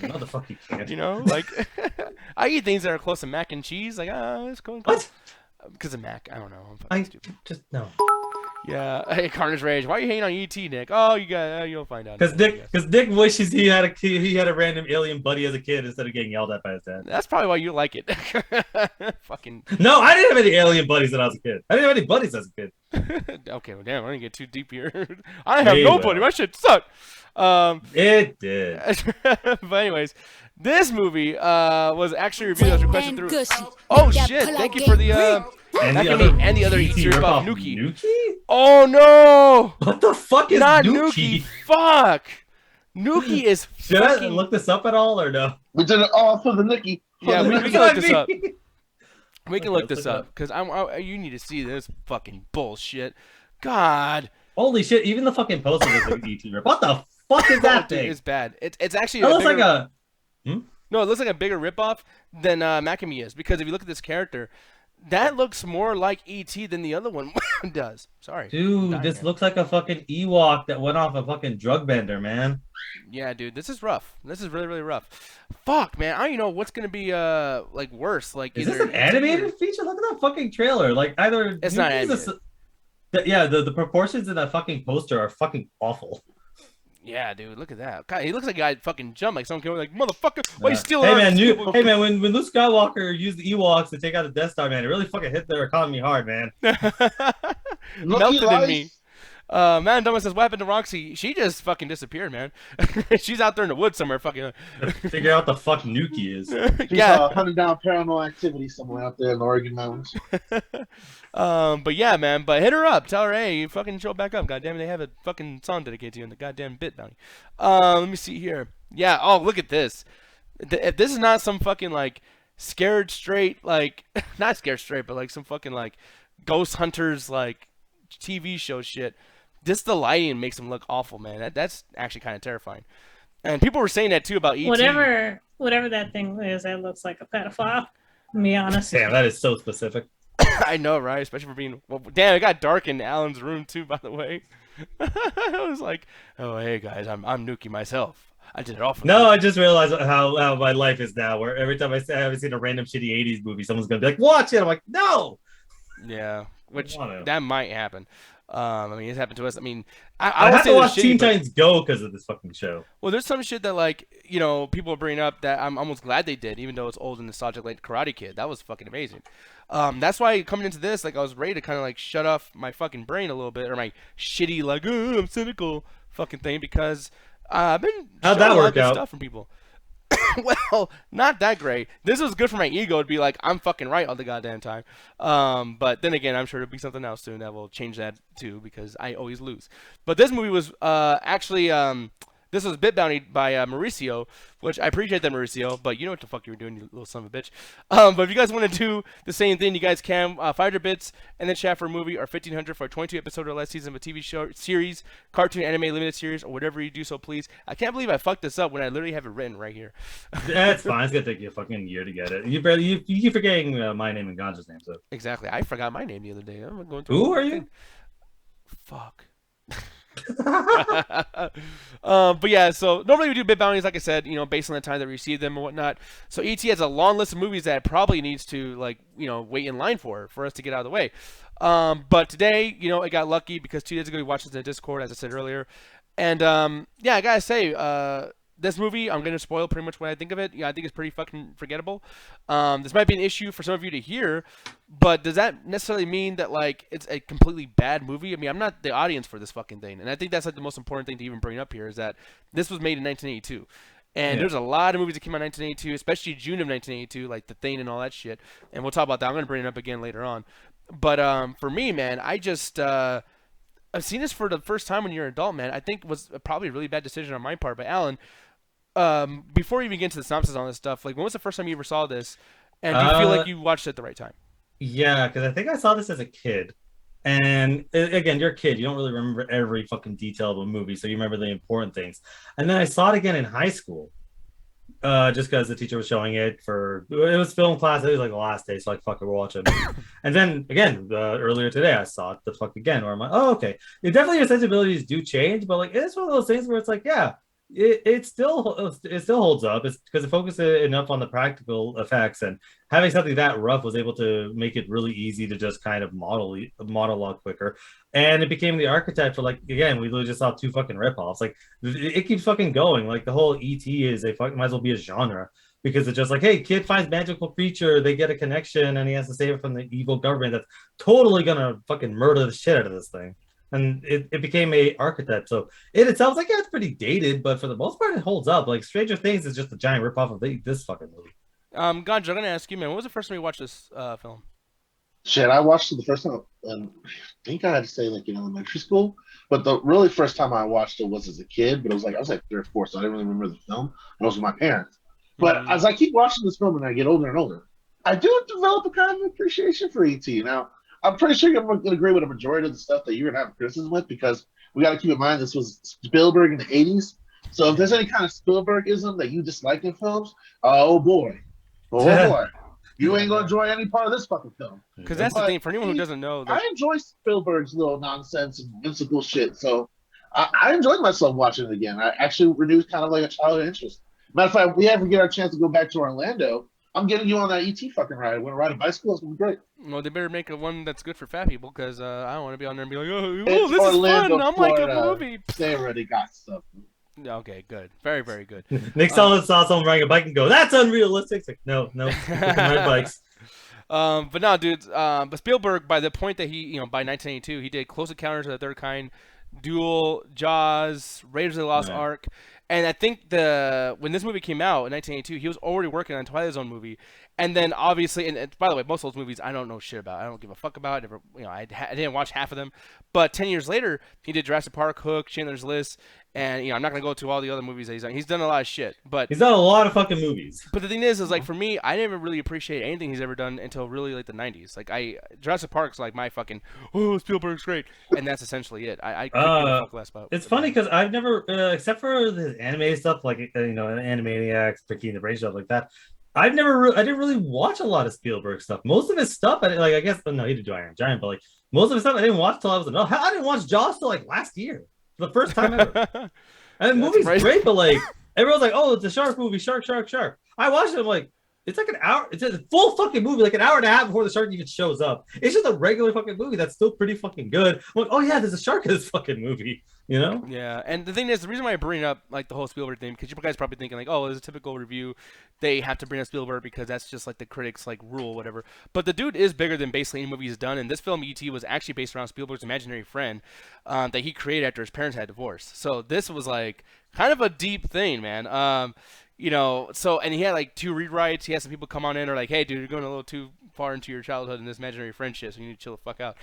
No, the fuck you can't. You know, like I eat things that are close to mac and cheese. Like it's cool. What? Because of Mac. I don't know. I'm I stupid. just no. Yeah. Hey, Carnage Rage. Why are you hating on E.T., Nick? Oh, you'll find out. Because Nick wishes he had a random alien buddy as a kid instead of getting yelled at by his dad. That's probably why you like it. Fucking. No, I didn't have any alien buddies when I was a kid. I didn't have any buddies as a kid. Okay, well, damn, I didn't get too deep here. I have nobody. My shit sucked. It did. But anyways, this movie was actually reviewed as requested through. Oh shit! Thank you for the and the other E.T. ripoff, Nuki. Oh no! What the fuck is not Nuki? Fuck! Nuki is. Should I look this up at all or no? We did it all for the Nikki. Yeah, we can look this up. We can look this up because you need to see this fucking bullshit. God. Holy shit! Even the fucking poster is like E.T. rip. What the fuck is that thing? It's bad. It's actually. It looks like a. No, it looks like a bigger ripoff than Mac and Me is, because if you look at this character, that looks more like E.T. than the other one does. Sorry. Dude, this looks like a fucking Ewok that went off a fucking drug bender, man. Yeah, dude, this is rough. This is really, really rough. Fuck, man. I don't even know what's gonna be like worse. Like, is this an animated feature? Look at that fucking trailer. Like either it's not animated. The proportions in that fucking poster are fucking awful. Yeah, dude, look at that. God, he looks like a guy fucking jump like someone came over like, motherfucker, why you stealing? Hey man, when Luke Skywalker used the Ewoks to take out the Death Star, man, it really fucking hit their economy hard, man. Melted in me. Man, Thomas says, what happened to Roxy? She just fucking disappeared, man. She's out there in the woods somewhere, fucking. Figure out the fuck Nuki is. She's hunting down paranormal activity somewhere out there in the Oregon mountains. But yeah, man. But hit her up. Tell her, hey, you fucking show back up. Goddamn, they have a fucking song dedicated to you in the goddamn bit bounty. Let me see here. Yeah. Oh, look at this. If this is not some fucking like scared straight, like not scared straight, but like some fucking like ghost hunters like TV show shit. The lighting makes them look awful, man. That's actually kind of terrifying. And people were saying that too about E.T. Whatever that thing is, that looks like a pedophile. To be honest. Damn, that is so specific. I know, right? Especially for being. Well, damn, it got dark in Alan's room too. By the way, I was like, "Oh, hey guys, I'm Nuki myself. I did it all for." No, I just realized how my life is now. Where every time I haven't seen a random shitty '80s movie, someone's gonna be like, "Watch it." I'm like, "No." Yeah, which that might happen. I mean, it's happened to us. I mean, I have to watch Teen Titans Go because of this fucking show. Well, there's some shit that, like, you know, people are bringing up that I'm almost glad they did, even though it's old and nostalgic, like Karate Kid. That was fucking amazing. That's why coming into this, like, I was ready to kind of, like, shut off my fucking brain a little bit, or my shitty, like, oh, I'm cynical fucking thing, because I've been how'd that work out? Stuff from people. Well, not that great. This was good for my ego to be like, I'm fucking right all the goddamn time. But then again, I'm sure there'll be something else soon that will change that too, because I always lose. But this movie was actually this was Bit Bounty by Mauricio, which I appreciate that, Mauricio, but you know what the fuck you were doing, you little son of a bitch. But if you guys want to do the same thing, you guys can. 500 bits and then chat for a movie, or 1500 for a 22 episode or less season of a TV show, series, cartoon, anime, limited series, or whatever you do so, please. I can't believe I fucked this up when I literally have it written right here. That's fine. It's gonna take you a fucking year to get it. You keep forgetting my name and Ganja's name, so. Exactly. I forgot my name the other day. I'm going Who are you? Fuck. But yeah, so normally we do bit bounties, like I said, you know, based on the time that we receive them and whatnot. So E.T. has a long list of movies that probably needs to, like, you know, wait in line for us to get out of the way. But today, you know, it got lucky because 2 days ago we watched this in the Discord, as I said earlier. And yeah, I gotta say, this movie, I'm gonna spoil pretty much what I think of it. Yeah, I think it's pretty fucking forgettable. This might be an issue for some of you to hear, but does that necessarily mean that, like, it's a completely bad movie? I mean, I'm not the audience for this fucking thing, and I think that's, like, the most important thing to even bring up here, is that this was made in 1982. And there's a lot of movies that came out in 1982, especially June of 1982, like The Thing and all that shit. And we'll talk about that. I'm gonna bring it up again later on. But for me, man, I just I've seen this for the first time when you're an adult, man. I think it was probably a really bad decision on my part. But Alan, before we even get into the synopsis on this stuff, like, when was the first time you ever saw this? And do you feel like you watched it at the right time? Yeah, because I think I saw this as a kid. And again, you're a kid. You don't really remember every fucking detail of a movie, so you remember the important things. And then I saw it again in high school. just because the teacher was showing it it was film class. It was like the last day, so like fuck it, we're watching. And then again, earlier today, I saw it the fuck again, where I'm like, oh okay, definitely your sensibilities do change, but like it's one of those things where it's like, yeah, it still holds up. It's because it focused enough on the practical effects, and having something that rough was able to make it really easy to just kind of model a lot quicker. And it became the archetype for, like, again, we literally just saw 2 fucking ripoffs. Like it keeps fucking going. Like the whole ET is might as well be a genre, because it's just like, hey, kid finds magical creature, they get a connection, and he has to save it from the evil government that's totally gonna fucking murder the shit out of this thing. And it became a archetype. So it itself is like, yeah, it's pretty dated, but for the most part, it holds up. Like Stranger Things is just a giant ripoff of this fucking movie. Ganja, I'm gonna ask you, man, when was the first time you watched this film? Shit, I watched it the first time, and I think I had to say like in elementary school. But the really first time I watched it was as a kid. But it was like I was like 3 or 4, so I didn't really remember the film. I was with my parents. But as I keep watching this film and I get older and older, I do develop a kind of appreciation for ET. Now, I'm pretty sure you're going to agree with a majority of the stuff that you're going to have criticism with, because we got to keep in mind this was Spielberg in the 80s. So if there's any kind of Spielbergism that you dislike in films, oh boy. Oh boy. You ain't going to enjoy any part of this fucking film. Because that's the thing, for anyone who doesn't know. I enjoy Spielberg's little nonsense and whimsical shit. So I enjoyed myself watching it again. I actually renewed kind of like a childhood interest. Matter of fact, if we ever get our chance to go back to Orlando, I'm getting you on that ET fucking ride. I want to ride a bicycle. It's going to be great. Well, they better make one that's good for fat people, because I don't want to be on there and be like, oh this Orlando, is fun. I'm Florida. like a movie. They already got stuff. Okay, good. Very, very good. Nick saw someone riding a bike and go, that's unrealistic. It's like, no, ride bikes. But no, dude. But Spielberg, by the point that he, by 1982, he did Close Encounters of the Third Kind, Duel, Jaws, Raiders of the Lost Ark, and I think when this movie came out in 1982, he was already working on a Twilight Zone movie, and then obviously, and by the way, most of those movies I don't know shit about. I don't give a fuck about. Never, I didn't watch half of them. But 10 years later, he did Jurassic Park, Hook, Schindler's List, and I'm not gonna go to all the other movies that he's done. He's done a lot of shit, but he's done a lot of fucking movies. But the thing is like, for me, I didn't really appreciate anything he's ever done until really like the 90s. Like Jurassic Park's like my fucking Spielberg's great, and that's essentially it. I couldn't give a fuck less about. It's funny because I've never, except for the animated stuff like Animaniacs, Pinky and the Brain, stuff like that. I didn't really watch a lot of Spielberg stuff. Most of his stuff, I guess, no, he did do Iron Giant, but like most of his stuff I didn't watch till I was adult. I didn't watch Jaws till like last year, for the first time ever. And the movie's great, but like everyone's like, oh, it's a shark movie, shark. I watched it, I'm like, it's like an hour. It's a full fucking movie, like an hour and a half before the shark even shows up. It's just a regular fucking movie that's still pretty fucking good. I'm like, oh yeah, there's a shark in this fucking movie, Yeah, and the thing is, the reason why I bring up like the whole Spielberg thing, because you guys are probably thinking like, oh, it's a typical review. They have to bring up Spielberg because that's just like the critics like rule, whatever. But the dude is bigger than basically any movie he's done. And this film, E.T., was actually based around Spielberg's imaginary friend that he created after his parents had divorced. So this was like kind of a deep thing, man. So, and he had like 2 rewrites. He had some people come on in or like, hey, dude, you're going a little too far into your childhood in this imaginary friendship, so you need to chill the fuck out.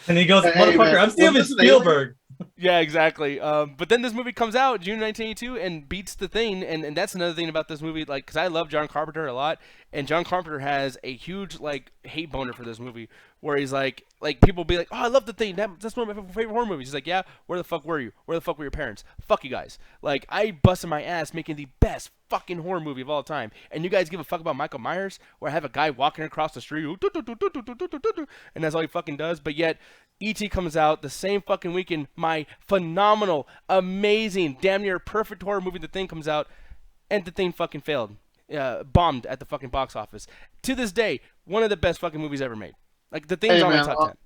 And he goes, motherfucker, I'm Steven Spielberg. Yeah, exactly. But then this movie comes out June 1982 and beats The Thing, and that's another thing about this movie, like, because I love John Carpenter a lot, and John Carpenter has a huge like hate boner for this movie, where he's like people be like, oh, I love The Thing, that's one of my favorite horror movies. He's like, yeah, where the fuck were you? Where the fuck were your parents? Fuck you guys. Like, I busted my ass making the best fucking horror movie of all time, and you guys give a fuck about Michael Myers, where I have a guy walking across the street, and that's all he fucking does. But yet E.T. comes out the same fucking weekend. My phenomenal, amazing, damn near perfect horror movie, The Thing, comes out, and The Thing fucking failed. Bombed at the fucking box office. To this day, one of the best fucking movies ever made. Like, The Thing's on my top 10.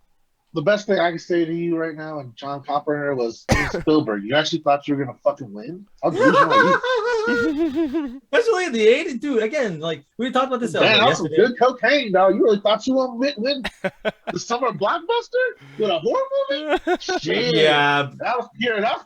The best thing I can say to you right now, and John Carpenter, was Spielberg. You actually thought you were gonna fucking win? How delusional are you? Especially in the 80s, dude. Again, like we talked about this. Man, that was some good cocaine, dog. You really thought you were gonna win the summer blockbuster with a horror movie? Shit. Yeah, that was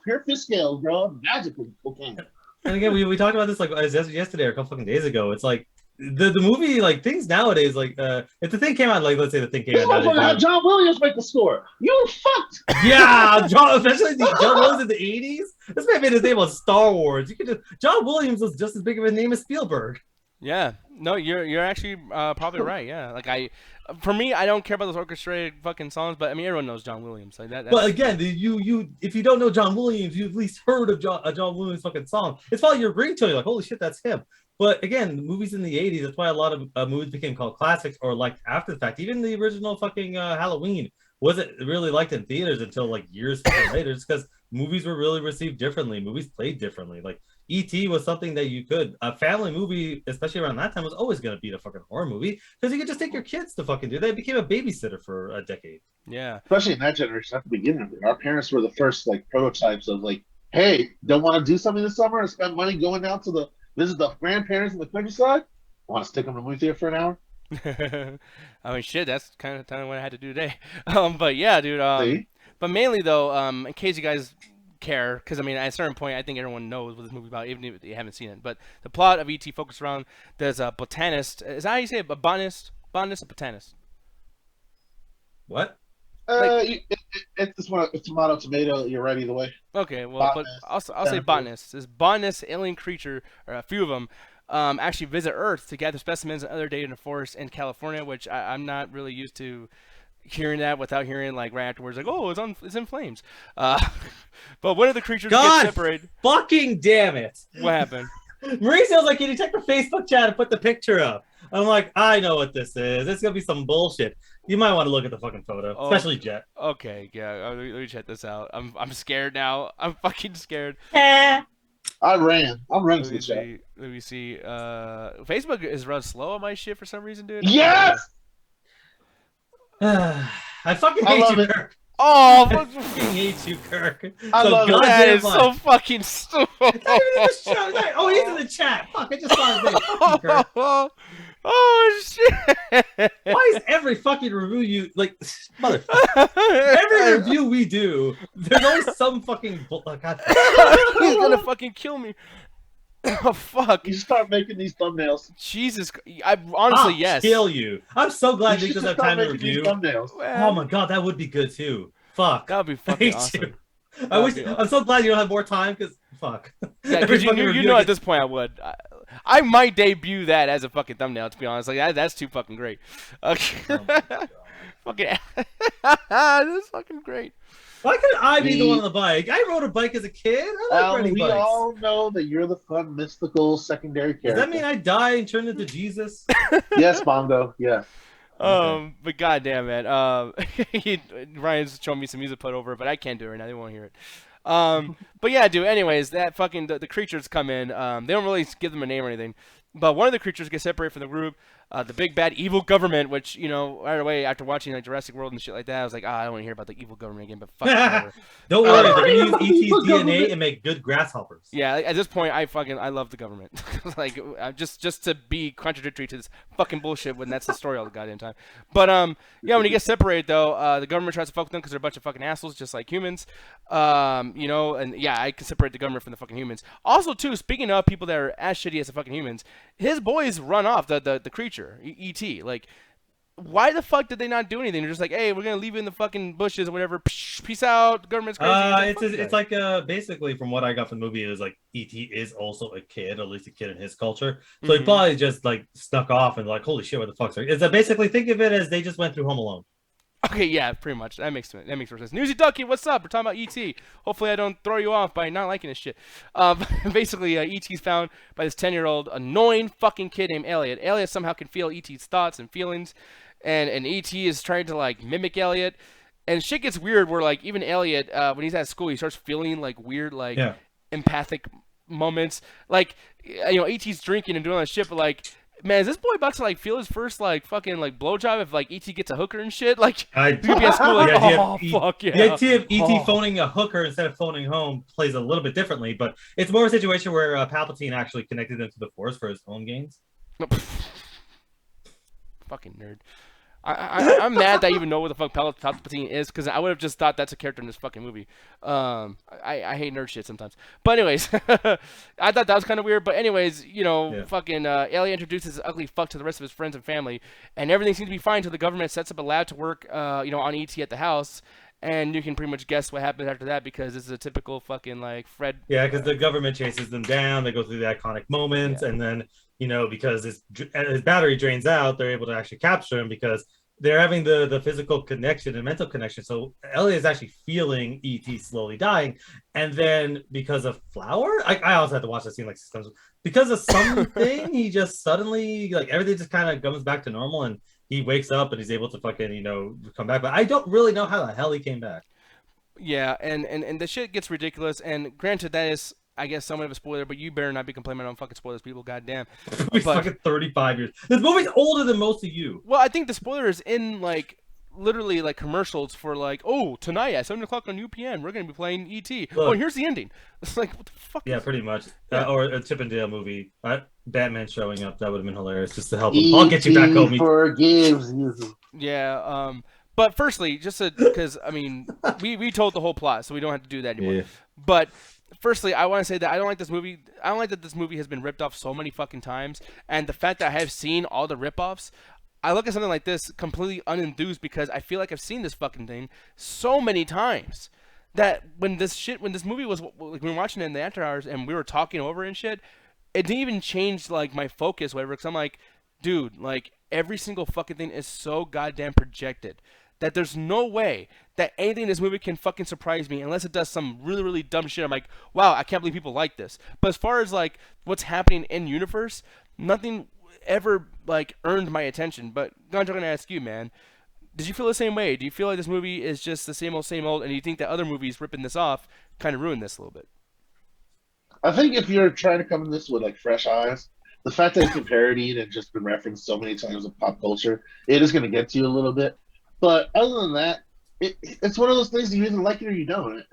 pure fish scale, bro. Magical cocaine. And again, we talked about this like yesterday or a couple fucking days ago. It's like the movie, like things nowadays, like if The Thing came out, like let's say The Thing came out, had John Williams make the score. You fucked. Yeah, especially John Williams in the 80s. This man made his name on Star Wars. You could John Williams was just as big of a name as Spielberg. Yeah, no, you're actually probably right. Yeah, like for me, I don't care about those orchestrated fucking songs, but I mean, everyone knows John Williams. Like that. But again, if you don't know John Williams, you've at least heard of John Williams fucking song. It's probably your ringtone. You're like, holy shit, that's him. But again, the movies in the '80s, that's why a lot of movies became called classics or like after the fact. Even the original fucking Halloween wasn't really liked in theaters until like years later. It's because movies were really received differently. Movies played differently. Like E.T. was something that you could a family movie, especially around that time, was always going to beat a fucking horror movie because you could just take your kids to fucking do that. It became a babysitter for a decade. Yeah, especially in that generation at the beginning of it. Our parents were the first like prototypes of like, hey, don't want to do something this summer and spend money going down to the visit the grandparents in the countryside? Want to stick them in the movie theater for an hour? I mean, shit, that's kind of what I had to do today. But yeah, dude. See? But mainly though, in case you guys care, because I mean, at a certain point, I think everyone knows what this movie's about, even if you haven't seen it. But the plot of E.T. focused around there's a botanist. Is that how you say it? A botanist, a botanist. What? It's tomato. You're right either way. Okay, well, botanist, but I'll say botanist. This botanist alien creature, or a few of them, actually visit Earth to gather specimens and other data in the forest in California, which I'm not really used to hearing that without hearing like right afterwards, like, oh, it's in flames. But one of the creatures gets separated. Fucking damn it! What happened? Mauricio's like, can you check the Facebook chat and put the picture up? I'm like, I know what this is. It's gonna be some bullshit. You might want to look at the fucking photo, especially Jet. Okay, yeah. Let me check this out. I'm scared now. I'm fucking scared. I'm running to the chat. Let me see. Facebook is run slow on my shit for some reason, dude. Yes. I fucking hate you, Kirk. Oh, I fucking hate you, Kirk. I love it. That is so fucking stupid. Oh, he's in the chat. Fuck, I just saw his name. Fuck you, Kirk. Oh shit! Why is every fucking review you like, motherfucker? Every review we do, there's always some fucking. God. He's gonna fucking kill me. Oh fuck! You start making these thumbnails. Jesus, I honestly yes. Kill you. I'm so glad Nick doesn't have time to review. Thumbnails. Oh my god, that would be good too. Fuck. That would be fucking awesome. I'm so glad you don't have more time because fuck. Yeah, because you know at this point I would. I might debut that as a fucking thumbnail, to be honest. Like that's too fucking great. Okay. Oh fucking, that's fucking great. Why couldn't I be the one on the bike? I rode a bike as a kid. I like riding bikes. We all know that you're the fun, mystical, secondary character. Does that mean I die and turn into Jesus? Yes, Bongo. Yeah. Okay. But goddamn, man. Ryan's showing me some music put over, but I can't do it right now. They won't hear it. But yeah, dude. Anyways, that fucking the creatures come in. They don't really give them a name or anything. But one of the creatures gets separated from the group. The big bad evil government, which, you know, right away after watching like Jurassic World and shit like that, I was like, I don't want to hear about the evil government again. But fuck, whatever. Don't worry, they're gonna use ET's DNA and make good grasshoppers. Yeah, at this point, I love the government. Like, just to be contradictory to this fucking bullshit when that's the story all the goddamn time. But yeah, when you get separated though, the government tries to fuck with them because they're a bunch of fucking assholes, just like humans. You know, and yeah, I can separate the government from the fucking humans. Also, too, speaking of people that are as shitty as the fucking humans, his boys run off the creature. E.T. Like, why the fuck did they not do anything? They're just like, hey, we're gonna leave you in the fucking bushes or whatever. Peace out. The government's crazy. It's like basically from what I got from the movie, it was like E.T. is also a kid, at least a kid in his culture. So he probably just like snuck off and like, holy shit, what the fuck's is that? Basically, think of it as they just went through Home Alone. Okay, yeah, pretty much. That makes more sense. Newsy Ducky, what's up? We're talking about E.T. Hopefully I don't throw you off by not liking this shit. Basically, E.T.'s found by this 10-year-old annoying fucking kid named Elliot. Elliot somehow can feel E.T.'s thoughts and feelings, and E.T. is trying to, like, mimic Elliot. And shit gets weird where, like, even Elliot, when he's at school, he starts feeling, like, weird, like, empathic moments. Like, you know, E.T.'s drinking and doing all that shit, but, like, man, is this boy about to like feel his first like fucking like blowjob if like ET gets a hooker and shit? Like, he'd be at school like, fuck yeah. The idea of ET phoning a hooker instead of phoning home plays a little bit differently, but it's more a situation where Palpatine actually connected them to the Force for his own gains. Fucking nerd. I'm mad that I even know what the fuck Palpatine is, because I would have just thought that's a character in this fucking movie. I hate nerd shit sometimes. But anyways, I thought that was kind of weird. But anyways, you know, fucking Elliot introduces this ugly fuck to the rest of his friends and family, and everything seems to be fine until the government sets up a lab to work, you know, on ET at the house. and you can pretty much guess what happens after that because this is a typical fucking like Fred. Yeah, because the government chases them down. They go through the iconic moments, and then because his battery drains out, they're able to actually capture him because they're having the physical connection and mental connection. So Elliot is actually feeling ET slowly dying, and then because of Flower, I also had to watch that scene like 6 times. Because of something, he just suddenly like everything just kind of comes back to normal, and he wakes up and he's able to fucking come back. But I don't really know how the hell he came back. Yeah, and the shit gets ridiculous. And granted, that is, I guess, somewhat of a spoiler, but you better not be complaining on fucking spoilers, people. Goddamn. It's fucking 35 years. This movie's older than most of you. Well, I think the spoiler is in like literally like commercials for like, oh, tonight at 7 o'clock on UPN, we're gonna be playing ET. Oh, and here's the ending. It's like, what the fuck? Yeah, pretty much. Or a Chip and Dale movie. Batman showing up, that would have been hilarious just to help him. I'll get you back home. Forgives you. Yeah. But firstly, just because I mean, we told the whole plot, so we don't have to do that anymore. Yeah. But firstly, I want to say that I don't like this movie. I don't like that this movie has been ripped off so many fucking times, and the fact that I have seen all the ripoffs. I look at something like this completely unenthused because I feel like I've seen this fucking thing so many times that when this movie was like, we were watching it in the after hours and we were talking over and shit, it didn't even change like my focus, whatever. Because I'm like, dude, like every single fucking thing is so goddamn projected that there's no way that anything in this movie can fucking surprise me unless it does some really, really dumb shit. I'm like, wow, I can't believe people like this. But as far as like what's happening in universe, nothing ever like earned my attention. But Ganjo, I'm gonna ask you, man, did you feel the same way? Do you feel like this movie is just the same old, and you think that other movies ripping this off kind of ruined this a little bit? I think if you're trying to come in this with like fresh eyes, the fact that it's been parodied and just been referenced so many times in pop culture, it is going to get to you a little bit. But other than that, it's one of those things that you either like it or you don't.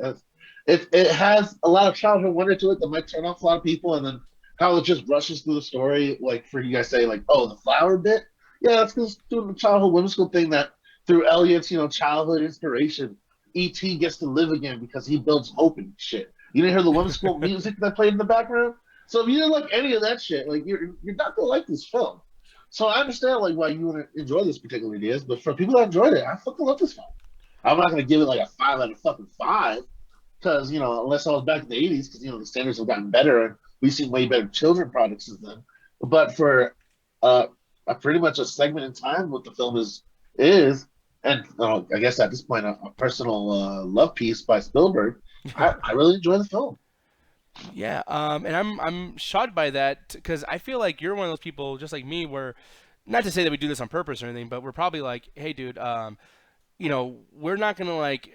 It has a lot of childhood wonder to it that might turn off a lot of people, and then how it just rushes through the story, like for you guys say, like, oh, the flower bit? Yeah, that's because doing the childhood whimsical thing that through Elliot's, childhood inspiration, E.T. gets to live again because he builds hope and shit. You didn't hear the whimsical music that played in the background? So if you didn't like any of that shit, like you're not gonna like this film. So I understand like why you want to enjoy this particular ideas, but for people that enjoyed it, I fucking love this film. I'm not gonna give it like a 5 out of fucking 5 because unless I was back in the 80s, because the standards have gotten better and we've seen way better children products since then. But for a pretty much a segment in time, what the film is, and I guess at this point a personal love piece by Spielberg, I really enjoy the film. Yeah, and I'm shocked by that because I feel like you're one of those people just like me where, not to say that we do this on purpose or anything, but we're probably like, hey, dude, we're not gonna like,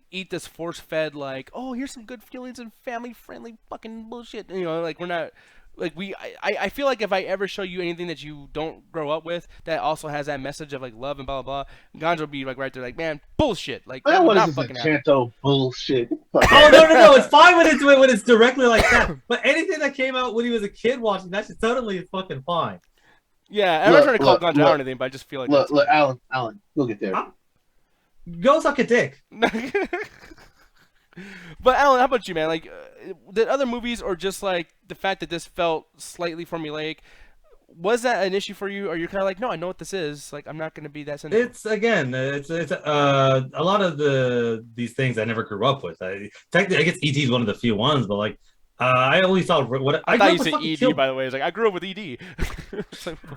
eat this force-fed like, oh, here's some good feelings and family-friendly fucking bullshit. Like we're not. Like I feel like if I ever show you anything that you don't grow up with that also has that message of like love and blah blah blah, Ganjo will be like right there like, man, bullshit. Like that would not fucking happen. Chanto bullshit. Oh no, it's fine when it's directly like that. But anything that came out when he was a kid watching that shit suddenly is fucking fine. Yeah, I'm not trying to call Ganjo out or anything, but I just feel like look, Alan, we'll get there. Go suck a dick. But Alan, how about you, man? Like, did other movies or just like the fact that this felt slightly formulaic, was that an issue for you? Or you're kind of like, no, I know what this is. Like, I'm not going to be that sensitive. It's a lot of these things I never grew up with. Technically, I guess E.T. is one of the few ones, but like, I only saw what I thought you said ED. By the way, it's like I grew up with ED.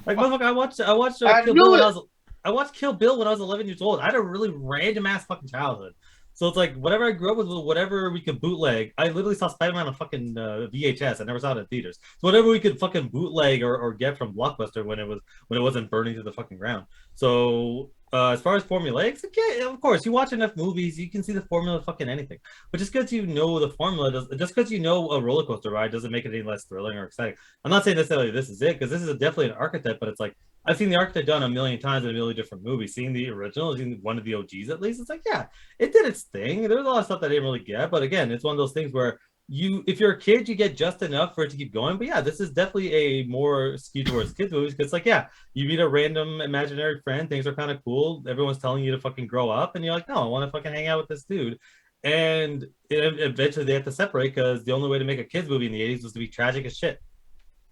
Like, motherfucker, I watched Kill Bill I watched Kill Bill when I was 11 years old. I had a really random ass fucking childhood. So it's like whatever I grew up with, whatever we could bootleg. I literally saw Spider-Man on fucking VHS. I never saw it in theaters. So whatever we could fucking bootleg or get from Blockbuster when it wasn't burning to the fucking ground. So as far as formulaics, okay, of course, you watch enough movies, you can see the formula of fucking anything. But just because you know the formula, just because you know a roller coaster ride doesn't make it any less thrilling or exciting. I'm not saying necessarily this is it, because this is definitely an archetype, but it's like, I've seen the archetype done a million times in a million different movies. Seeing the original, seeing one of the OGs at least, it's like, yeah, it did its thing. There's a lot of stuff that I didn't really get, but again, it's one of those things where if you're a kid, you get just enough for it to keep going. But yeah, this is definitely a more skewed towards kids movies because, like, yeah, you meet a random imaginary friend, things are kind of cool. Everyone's telling you to fucking grow up, and you're like, no, I want to fucking hang out with this dude. And eventually they have to separate because the only way to make a kids movie in the 80s was to be tragic as shit.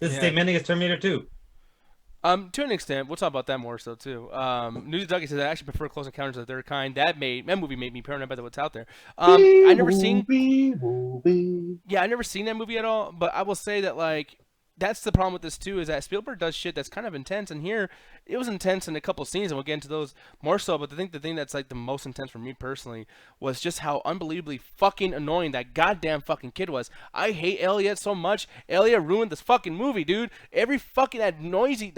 This is the same ending as Terminator 2. To an extent, we'll talk about that more so too. News Dougie says I actually prefer Close Encounters of the Third Kind. That movie made me paranoid about what's out there. I never seen. Yeah, I never seen that movie at all. But I will say that like that's the problem with this too is that Spielberg does shit that's kind of intense, and here it was intense in a couple scenes, and we'll get into those more so. But I think the thing that's like the most intense for me personally was just how unbelievably fucking annoying that goddamn fucking kid was. I hate Elliot so much. Elliot ruined this fucking movie, dude. Every fucking that noisy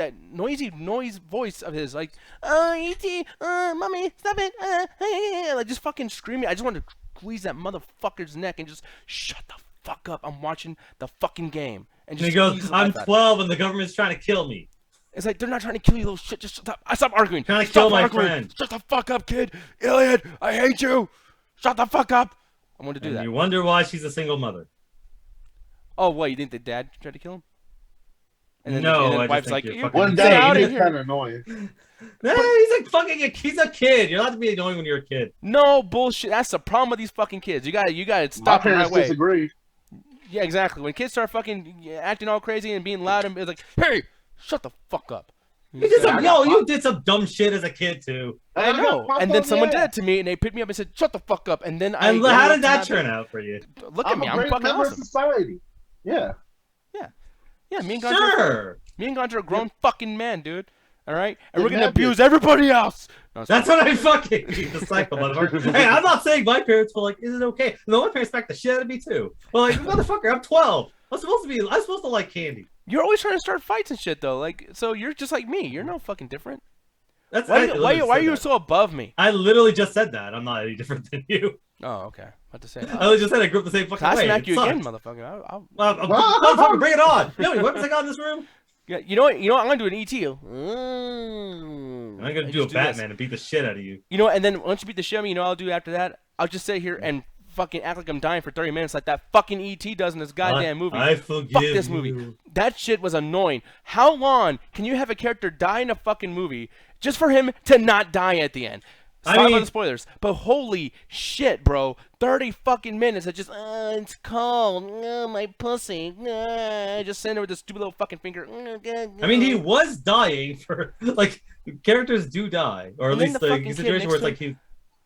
noise voice of his, like, E.T., mommy, stop it, like just fucking screaming. I just wanted to squeeze that motherfucker's neck and just shut the fuck up. I'm watching the fucking game. And he goes, I'm 12 and the government's trying to kill me. It's like, they're not trying to kill you, little shit. Just stop arguing. Trying to kill my friend. Shut the fuck up, kid. Elliot, I hate you. Shut the fuck up. I want to do that. You wonder why she's a single mother. Oh, what? You think the dad tried to kill him? And then the wife's like, one day, he's kind of annoying. Nah, he's like fucking he's a kid. You're allowed to be annoying when you're a kid. No bullshit. That's the problem with these fucking kids. You gotta stop them right way. Disagree. Yeah, exactly. When kids start fucking acting all crazy and being loud, and it's like, hey, shut the fuck up. You did some dumb shit as a kid too. I know. And then someone did it to me, and they picked me up and said, shut the fuck up. And then how did that turn out for you? Look at me. I'm fucking awesome. Society. Yeah. Yeah, me and Gonja are grown fucking men, dude. All right? And we're going to abuse everybody else. No, that's what I fucking the cycle, motherfucker. Hey, I'm not saying my parents were like, is it okay? No, my parents smacked the shit out of me too. Well, like, motherfucker, I'm 12. I'm supposed to like candy. You're always trying to start fights and shit, though. Like, so you're just like me. You're no fucking different. Why are you so above me? I literally just said that. I'm not any different than you. Oh, okay. What to say? I literally just said I grew up the same fucking way. I smack you again, motherfucker. Motherfucker, bring it on. You know how many weapons I got in this room? Yeah, you know what? I'm gonna do an ET. I'm gonna do a Batman and beat the shit out of you. You know, and then once you beat the shit out of me, you know what I'll do after that? I'll just sit here and fucking act like I'm dying for 30 minutes like that fucking ET does in this goddamn movie. I forgive Fuck this movie. That shit was annoying. How long can you have a character die in a fucking movie just for him to not die at the end? Sorry about the spoilers, but holy shit, bro. 30 fucking minutes of just, it's cold, my pussy, just sitting there with this stupid little fucking finger. I mean, he was dying for, like, characters do die. Or at least, like, a situation where it's like he...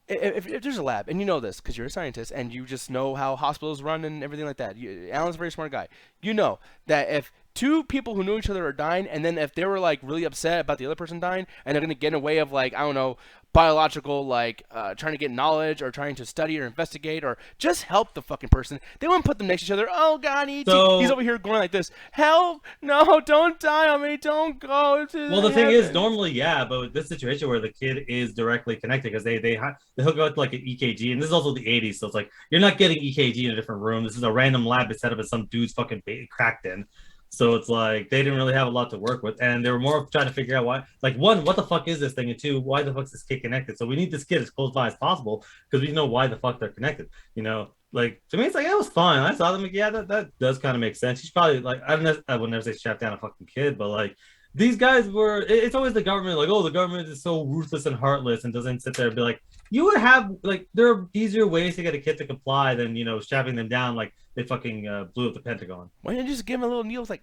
If there's a lab, and you know this because you're a scientist, and you just know how hospitals run and everything like that. Alan's a very smart guy. You know that if two people who knew each other are dying, and then if they were, like, really upset about the other person dying, and they're going to get in a way of, like, I don't know, biological, like, trying to get knowledge or trying to study or investigate or just help the fucking person, they wouldn't put them next to each other. Oh, God, E.T. He's over here going like this. Help! No, don't die on me. Don't go to Well, the thing is, normally, yeah, but this situation where the kid is directly connected because they hook up to, like, an EKG, and this is also the 80s, so it's like, you're not getting EKG in a different room. This is a random lab that's set up at some dude's fucking cracked in. So it's like they didn't really have a lot to work with, and they were more trying to figure out why. Like, one, what the fuck is this thing, and two, why the fuck's this kid connected? So we need this kid as close by as possible because we know why the fuck they're connected. You know, like to me, it's like it was fine. I saw them, like, yeah, that does kind of make sense. She's probably like I would never say strap down a fucking kid, but like these guys were. It's always the government, like, oh, the government is so ruthless and heartless and doesn't sit there and be like, you would have like there are easier ways to get a kid to comply than strapping them down like they fucking blew up the Pentagon. Why don't you just give him a little needle, like,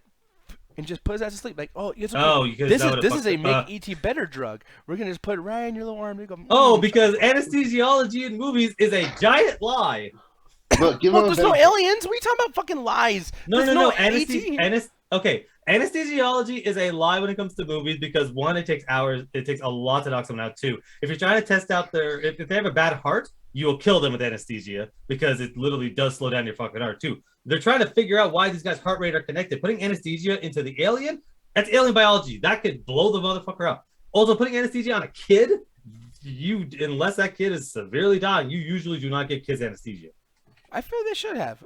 and just put his ass to sleep? Like, oh, it's okay. This is a make ET better drug. We're gonna just put it right in your little arm. Go, because anesthesiology in movies is a giant lie. Look, there's no aliens. We talking about fucking lies. No. Anesthesiology is a lie when it comes to movies because one, it takes hours. It takes a lot to knock someone out. Two, if you're trying to test out if they have a bad heart, you will kill them with anesthesia because it literally does slow down your fucking heart too. They're trying to figure out why these guys' heart rate are connected. Putting anesthesia into the alien, that's alien biology. That could blow the motherfucker up. Also, putting anesthesia on a kid, unless that kid is severely dying, you usually do not give kids anesthesia. I feel they should have,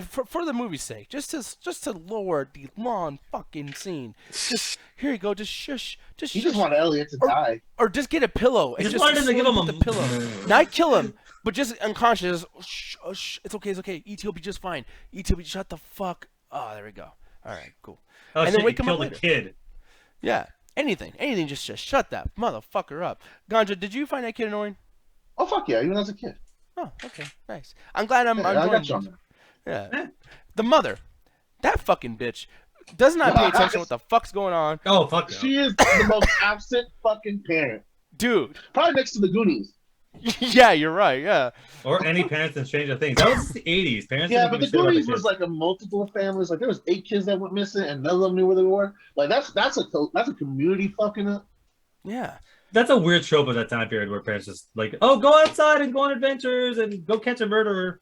for the movie's sake, just to lower the long fucking scene. Just here you go, just shush, You just want Elliot to die, or just get a pillow. Just wanted him to give him the pillow, not kill him, but just unconscious. Shh, it's okay. ET will be just fine. ET will be shut the fuck. Oh, there we go. All right, cool. Oh, and then wake him up later. The kid. Yeah, anything, just shut that motherfucker up. Ganja, did you find that kid annoying? Oh fuck yeah, even as a kid. Oh, okay, nice. I'm glad I'm I got you on that. Yeah. The mother, that fucking bitch. does not pay attention to what the fuck's going on. Oh, fuck no. She is the most absent fucking parent. Dude. Probably next to the Goonies. Yeah, you're right. Yeah. Or any parents in Stranger Things. That was the 80s. Parents. Yeah, but the Goonies was like a multiple families. Like there was 8 kids that went missing, and none of them knew where they were. Like that's a community fucking up. Yeah. That's a weird trope of that time period where parents just like, oh, go outside and go on adventures and go catch a murderer.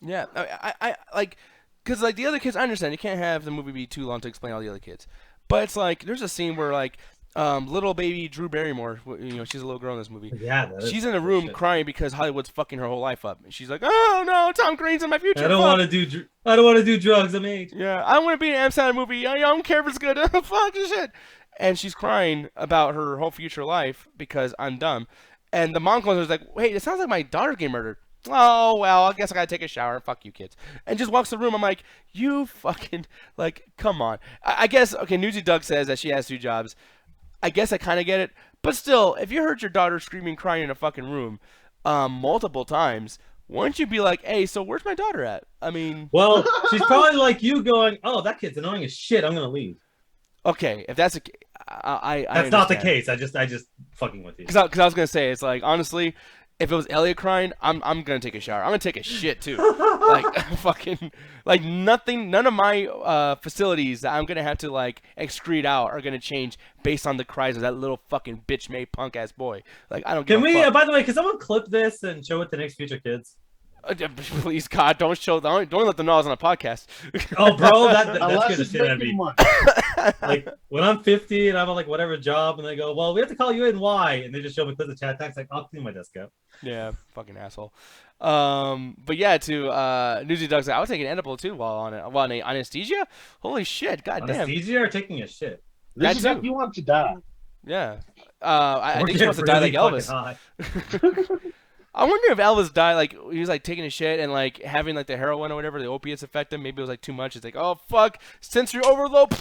Yeah, I like, because like the other kids, I understand you can't have the movie be too long to explain all the other kids, but it's like there's a scene where like little baby Drew Barrymore, she's a little girl in this movie. Yeah, she's in a room crying because Hollywood's fucking her whole life up, and she's like, "Oh no, Tom Cruise in my future." I don't want to do drugs. I'm 8. Yeah, I want to be in an M Sandler movie. I don't care if it's good. Fuck this shit. And she's crying about her whole future life because I'm dumb. And the mom comes and is like, "Wait, it sounds like my daughter getting murdered." Oh, well, I guess I gotta take a shower. Fuck you, kids. And just walks the room. I'm like, you fucking, like, come on. I guess, okay, Newsy Doug says that she has 2 jobs. I guess I kind of get it. But still, if you heard your daughter screaming, crying in a fucking room multiple times, wouldn't you be like, hey, so where's my daughter at? I mean. Well, she's probably like you going, oh, that kid's annoying as shit. I'm going to leave. Okay, if that's That's not the case. I just fucking with you. Because I was going to say, it's like, honestly, if it was Elliot crying, I'm gonna take a shower. I'm gonna take a shit too. Like fucking like nothing. None of my facilities that I'm gonna have to like excrete out are gonna change based on the cries of that little fucking bitch made punk ass boy. Like I don't. Can we? Fuck. By the way, can someone clip this and show it to next future kids? Please, God, don't let them know I was on a podcast. Oh, bro, that's good it's shit out of me. Like when I'm 50 and I'm on like whatever job, and they go, "Well, we have to call you in. Why?" And they just show me clips of chat text. Like, I'll clean my desk up. Yeah, fucking asshole. But yeah, to Newsy Doug's, I was taking an edible too while on it. While on anesthesia. Holy shit, goddamn. Anesthesia or taking a shit? This is if you want to die. Yeah. I think she wants to die like Elvis. I wonder if Elvis died, like, he was, like, taking a shit and, like, having, like, the heroin or whatever, the opiates affect him. Maybe it was, like, too much. It's like, oh, fuck, sensory overload.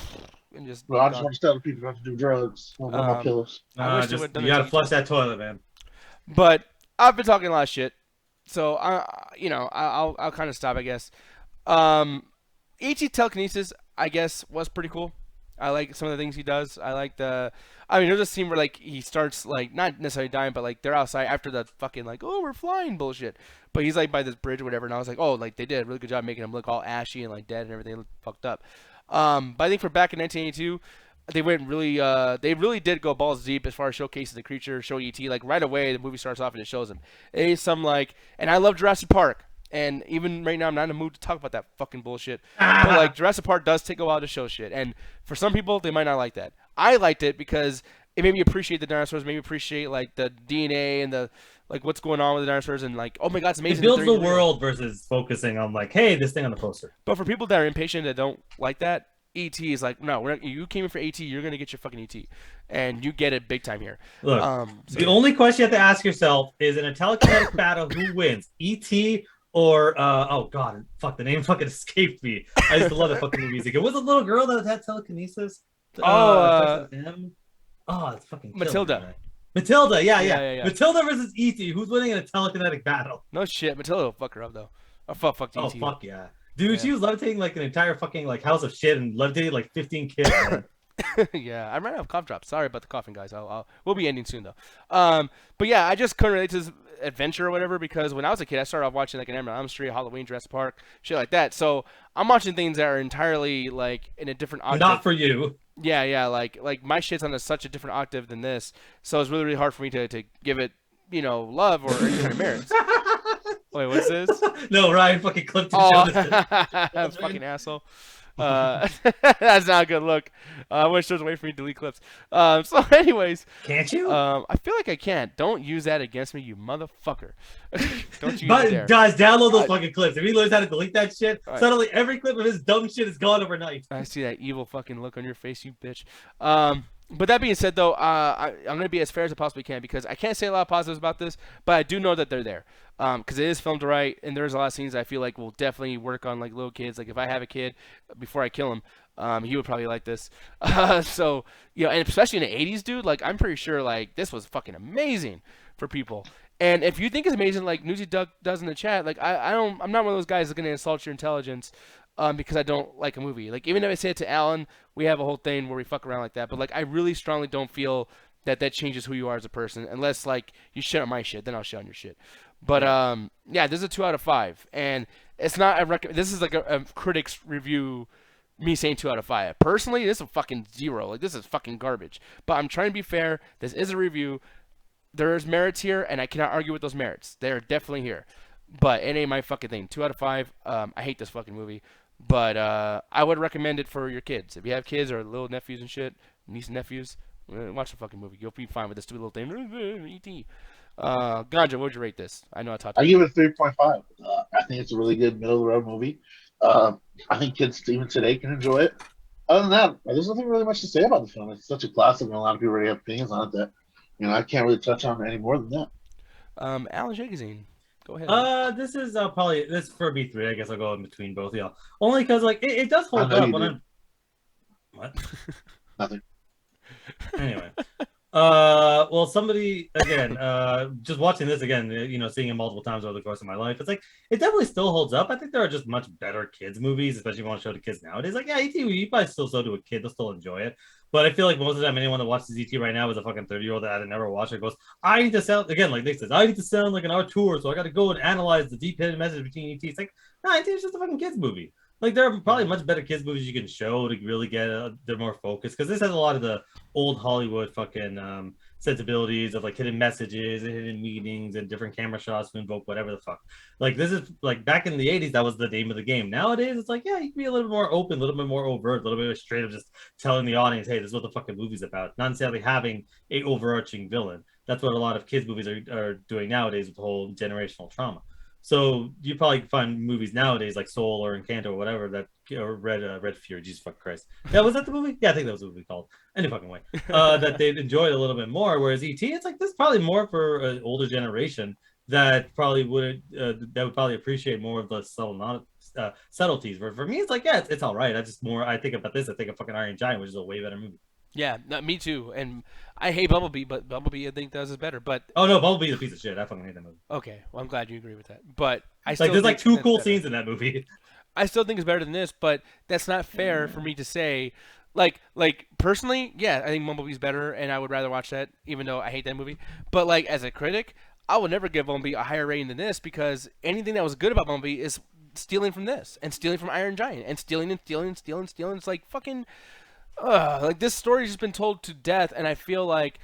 And just. Well, I just want to tell people not to do drugs. I want my pills. You gotta flush that toilet, man. But I've been talking a lot of shit. So, I'll kind of stop, I guess. E.T. telekinesis, I guess, was pretty cool. I like some of the things he does. There's a scene where, like, he starts, like, not necessarily dying, but, like, they're outside after the fucking, like, oh, we're flying bullshit. But he's, like, by this bridge or whatever, and I was like, oh, like, they did a really good job making him look all ashy and, like, dead and everything, fucked up. But I think for back in 1982, they really did go balls deep as far as showcasing the creature, show E.T. Like, right away, the movie starts off and it shows him. It is some, like, and I love Jurassic Park. And even right now, I'm not in the mood to talk about that fucking bullshit. But, like, Jurassic Park does take a while to show shit. And for some people, they might not like that. I liked it because it made me appreciate the dinosaurs, made me appreciate, like, the DNA and the, like, what's going on with the dinosaurs. And, like, oh, my God, it's amazing. It builds the world versus focusing on, like, hey, this thing on the poster. But for people that are impatient that don't like that, E.T. is like, no, you came in for E.T., you're going to get your fucking E.T. And you get it big time here. Look, the only question you have to ask yourself is, in a telekinetic battle, who wins? E.T. or, oh god, fuck, the name fucking escaped me. I used to love that fucking music. It was a little girl that had telekinesis. It's fucking Matilda. Matilda, yeah. Matilda versus E.T. Who's winning in a telekinetic battle? No shit, Matilda will fuck her up, though. Fuck E.T. Oh, fuck yeah. Dude, she was levitating like an entire fucking like house of shit and levitating like 15 kids. Yeah, I ran out of cough drops. Sorry about the coughing, guys. We'll be ending soon, though. But yeah, I just couldn't relate to this adventure or whatever because when I was a kid, I started off watching like an Nightmare on Elm Street, Halloween, Jurassic Park, shit like that. So I'm watching things that are entirely like in a different octave. Not for you. Yeah, like my shit's on such a different octave than this. So it's really, really hard for me to give it, love or any kind of merits. Wait, what's this? No, Ryan fucking clipped and showed us. Fucking asshole. That's not a good look. I wish there was a way for me to delete clips. So anyways. Can't you? I feel like I can't. Don't use that against me, you motherfucker. Don't use it there. Guys, download those fucking clips. If he learns how to delete that shit, suddenly every clip of his dumb shit is gone overnight. I see that evil fucking look on your face, you bitch. But that being said, though, I'm going to be as fair as I possibly can because I can't say a lot of positives about this, but I do know that they're there because it is filmed right, and there's a lot of scenes I feel like will definitely work on like little kids. Like if I have a kid, before I kill him, he would probably like this. So, and especially in the 80s, dude, like I'm pretty sure like this was fucking amazing for people. And if you think it's amazing, like Newsy Duck does in the chat, like I'm not one of those guys that's going to insult your intelligence. because I don't like a movie. Like, even if I say it to Alan, we have a whole thing where we fuck around like that. But like, I really strongly don't feel that changes who you are as a person, unless like you shit on my shit, then I'll shit on your shit. But yeah, this is a 2 out of 5, and it's not a this is like a critic's review. Me saying 2 out of 5. Personally, this is a fucking 0. Like, this is fucking garbage. But I'm trying to be fair. This is a review. There's merits here, and I cannot argue with those merits. They're definitely here. But it ain't my fucking thing. 2 out of 5. I hate this fucking movie. But I would recommend it for your kids. If you have kids or little nephews and shit, niece and nephews, watch the fucking movie. You'll be fine with this stupid little thing. E.T. Ganja, what would you rate this? I know I talked. I give it a 3.5. I think it's a really good middle of the road movie. I think kids even today can enjoy it. Other than that, there's nothing really much to say about the film. It's such a classic, and a lot of people already have opinions on it that I can't really touch on any more than that. Alan Shagazine, go ahead. This is probably this for B3. I guess I'll go in between both of y'all. Only because like it does hold up when I'm. What? Nothing. Anyway. Well, somebody again, just watching this again, seeing it multiple times over the course of my life, it's like it definitely still holds up. I think there are just much better kids movies, especially if you want to show to kids nowadays. Like, yeah, E.T. you probably still show to a kid, they'll still enjoy it. But I feel like most of the time, anyone that watches E.T. right now is a fucking 30-year-old that had never watched it. Goes, I need to sound again, like Nick says, I need to sound like an auteur, so I got to go and analyze the deep hidden message between E.T. It's like, no, E.T. is just a fucking kids movie. Like, there are probably much better kids movies you can show to really get they're more focused, because this has a lot of the old Hollywood fucking sensibilities of like hidden messages and hidden meanings and different camera shots to invoke whatever the fuck. Like, this is like back in the 80s, that was the name of the game. Nowadays, it's like, yeah, you can be a little bit more open, a little bit more overt, a little bit straight of just telling the audience, hey, this is what the fucking movie's about. Not necessarily having a overarching villain. That's what a lot of kids movies are doing nowadays with the whole generational trauma. So you probably find movies nowadays like Soul or Encanto or whatever or Red Fury, Jesus fucking Christ. Yeah, was that the movie? Yeah, I think that was the movie called. Any fucking way. That they'd enjoy it a little bit more. Whereas E.T., it's like this is probably more for an older generation that probably would probably appreciate more of the subtleties. Where for me, it's like, yeah, it's all right. I think about this. I think of fucking Iron Giant, which is a way better movie. Yeah, me too. And I hate Bumblebee, but Bumblebee I think does it better. But oh no, Bumblebee's a piece of shit. I fucking hate that movie. Okay, well I'm glad you agree with that. But I still there's like 2 cool scenes in that movie. I still think it's better than this, but that's not fair for me to say. Like personally, yeah, I think Bumblebee's better, and I would rather watch that, even though I hate that movie. But like as a critic, I would never give Bumblebee a higher rating than this, because anything that was good about Bumblebee is stealing from this and stealing from Iron Giant and stealing. It's like fucking. Like this story's just been told to death, and I feel like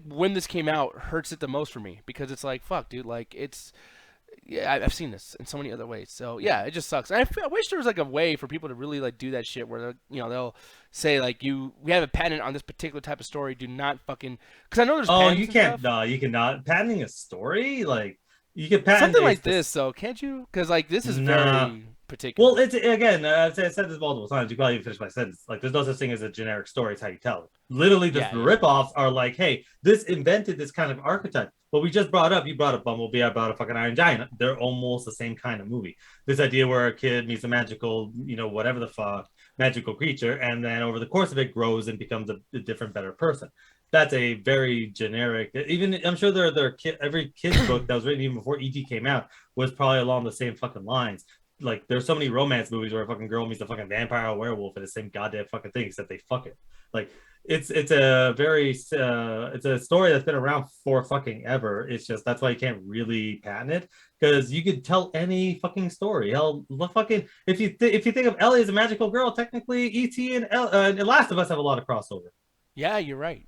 when this came out hurts it the most for me, because it's like, fuck, dude, like I've seen this in so many other ways. So yeah, it just sucks. And I wish there was like a way for people to really like do that shit where they'll say like we have a patent on this particular type of story. Do not fucking, because I know there's you can't. No, you cannot patenting a story. Like you can patent something like this, though, can't you? Because like this is very particular. Well, it's again, I said this multiple times. You probably even finished my sentence. Like, there's no such thing as a generic story. It's how you tell it. Literally, the ripoffs are like, hey, this invented this kind of archetype. But we just you brought up Bumblebee, I brought a fucking Iron Giant. They're almost the same kind of movie. This idea where a kid meets a magical, whatever the fuck, magical creature, and then over the course of it grows and becomes a different, better person. That's a very generic. Even I'm sure every kid's book that was written even before E.T. came out was probably along the same fucking lines. Like, there's so many romance movies where a fucking girl meets a fucking vampire or werewolf and the same goddamn fucking thing, except they fuck it. Like, it's a very it's a story that's been around for fucking ever. It's just that's why you can't really patent it, because you could tell any fucking story. Hell, fucking if you think of Ellie as a magical girl, technically E.T. and Last of Us have a lot of crossover. Yeah, you're right.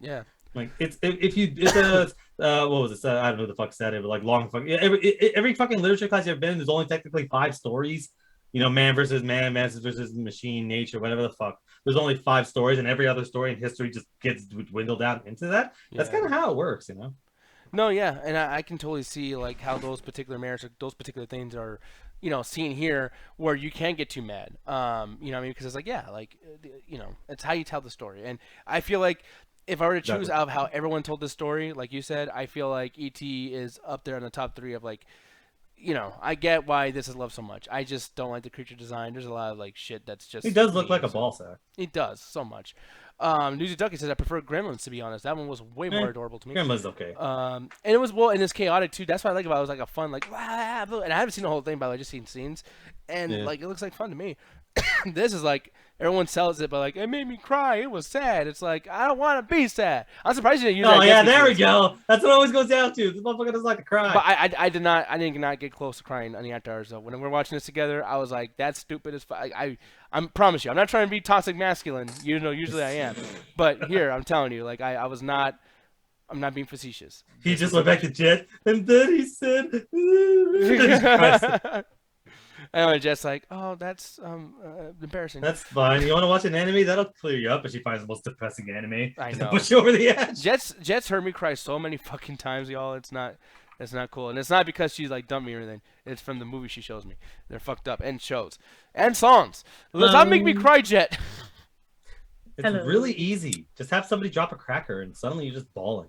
Yeah. Like it's what was it? I don't know who the fuck said it, but like long fucking every fucking literature class you've been in, there's only technically 5 stories. Man versus man, man versus machine, nature, whatever the fuck. There's only 5 stories, and every other story in history just gets dwindled down into that. That's kind of how it works, No, yeah, and I can totally see like how those particular merits, those particular things are, seen here, where you can get too mad. Because it's like, yeah, like, it's how you tell the story, and I feel like, if I were to choose out of how everyone told this story, like you said, I feel like E.T. is up there in the top 3 of like, I get why this is loved so much. I just don't like the creature design. There's a lot of like shit that's just. He does look like a ball sack. He does so much. Newsy Ducky says I prefer Gremlins, to be honest. That one was way more adorable to me. Gremlins okay. And it was and it's chaotic too. That's what I like about it. It was like a fun like, and I haven't seen the whole thing, by the way, just seen scenes. and like it looks like fun to me. This is like everyone sells it, but like it made me cry. It was sad. It's like I don't want to be sad. I'm surprised you didn't use that. Oh yeah, there we go. That's what it always goes down to. This motherfucker doesn't like to cry. But I did not get close to crying on the after hours though. When we're watching this together, I was like, that's stupid as fuck. I promise you, I'm not trying to be toxic masculine. You know, usually I am, but here I'm telling you, like I was not. I'm not being facetious. He just went back to Jet, and then he said, and Jet's like, oh, that's embarrassing. That's fine. You want to watch an anime? That'll clear you up if she finds the most depressing anime. I just know. to push you over the edge. Jet's heard me cry so many fucking times, y'all. It's not cool. And it's not because she's like dumped me or anything. It's from the movies she shows me. They're fucked up. And shows. And songs. Let's not make me cry, Jet. It's really easy. Just have somebody drop a cracker and suddenly you're just bawling.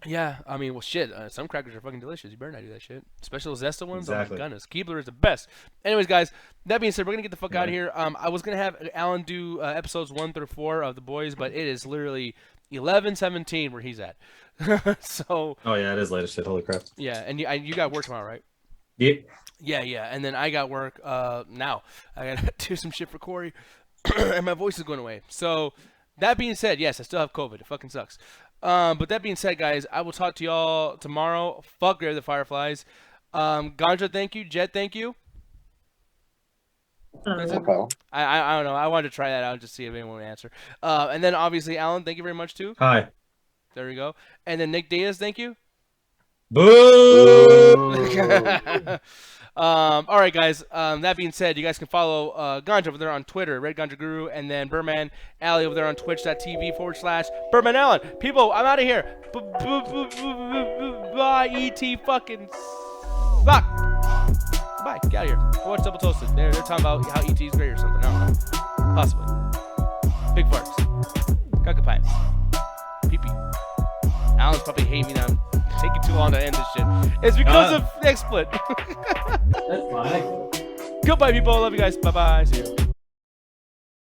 Yeah, I mean, well, shit. Some crackers are fucking delicious. You better not do that shit. Especially those Zesta ones. Exactly. Oh my goodness, Keebler is the best. Anyways, guys, that being said, we're gonna get the fuck out of here. I was gonna have Alan do episodes 1 through 4 of The Boys, but it is literally 11, 17 where he's at. So. Oh yeah, it is late as shit. Holy crap. Yeah, and you got work tomorrow, right? Yeah. Yeah, and then I got work now. I gotta do some shit for Corey, and my voice is going away. So that being said, yes, I still have COVID. It fucking sucks. But that being said, guys, I will talk to y'all tomorrow. Fuck Grave the Fireflies. Ganja, thank you. Jet, thank you. Okay. I don't know. I wanted to try that out just to see if anyone would answer. And then obviously Alan, thank you very much too. Hi. There we go. And then Nick Diaz, thank you. Boo! All right, guys. That being said, you guys can follow Ganja over there on Twitter, Red Ganja Guru, and then Birdman Alley over there on twitch.tv/Birdman Allen. People, I'm out of here. Bye, E.T. fucking fuck. Bye. Get out of here. Go watch Double Toasted. They're talking about how E.T. is great or something. I don't know. Possibly. Big farts. Cuckapines. Pee-pee. Alan's probably hating me now. Taking too long to end this shit. It's because of XSplit. That's fine. Goodbye, people. Love you guys. Bye-bye. See you.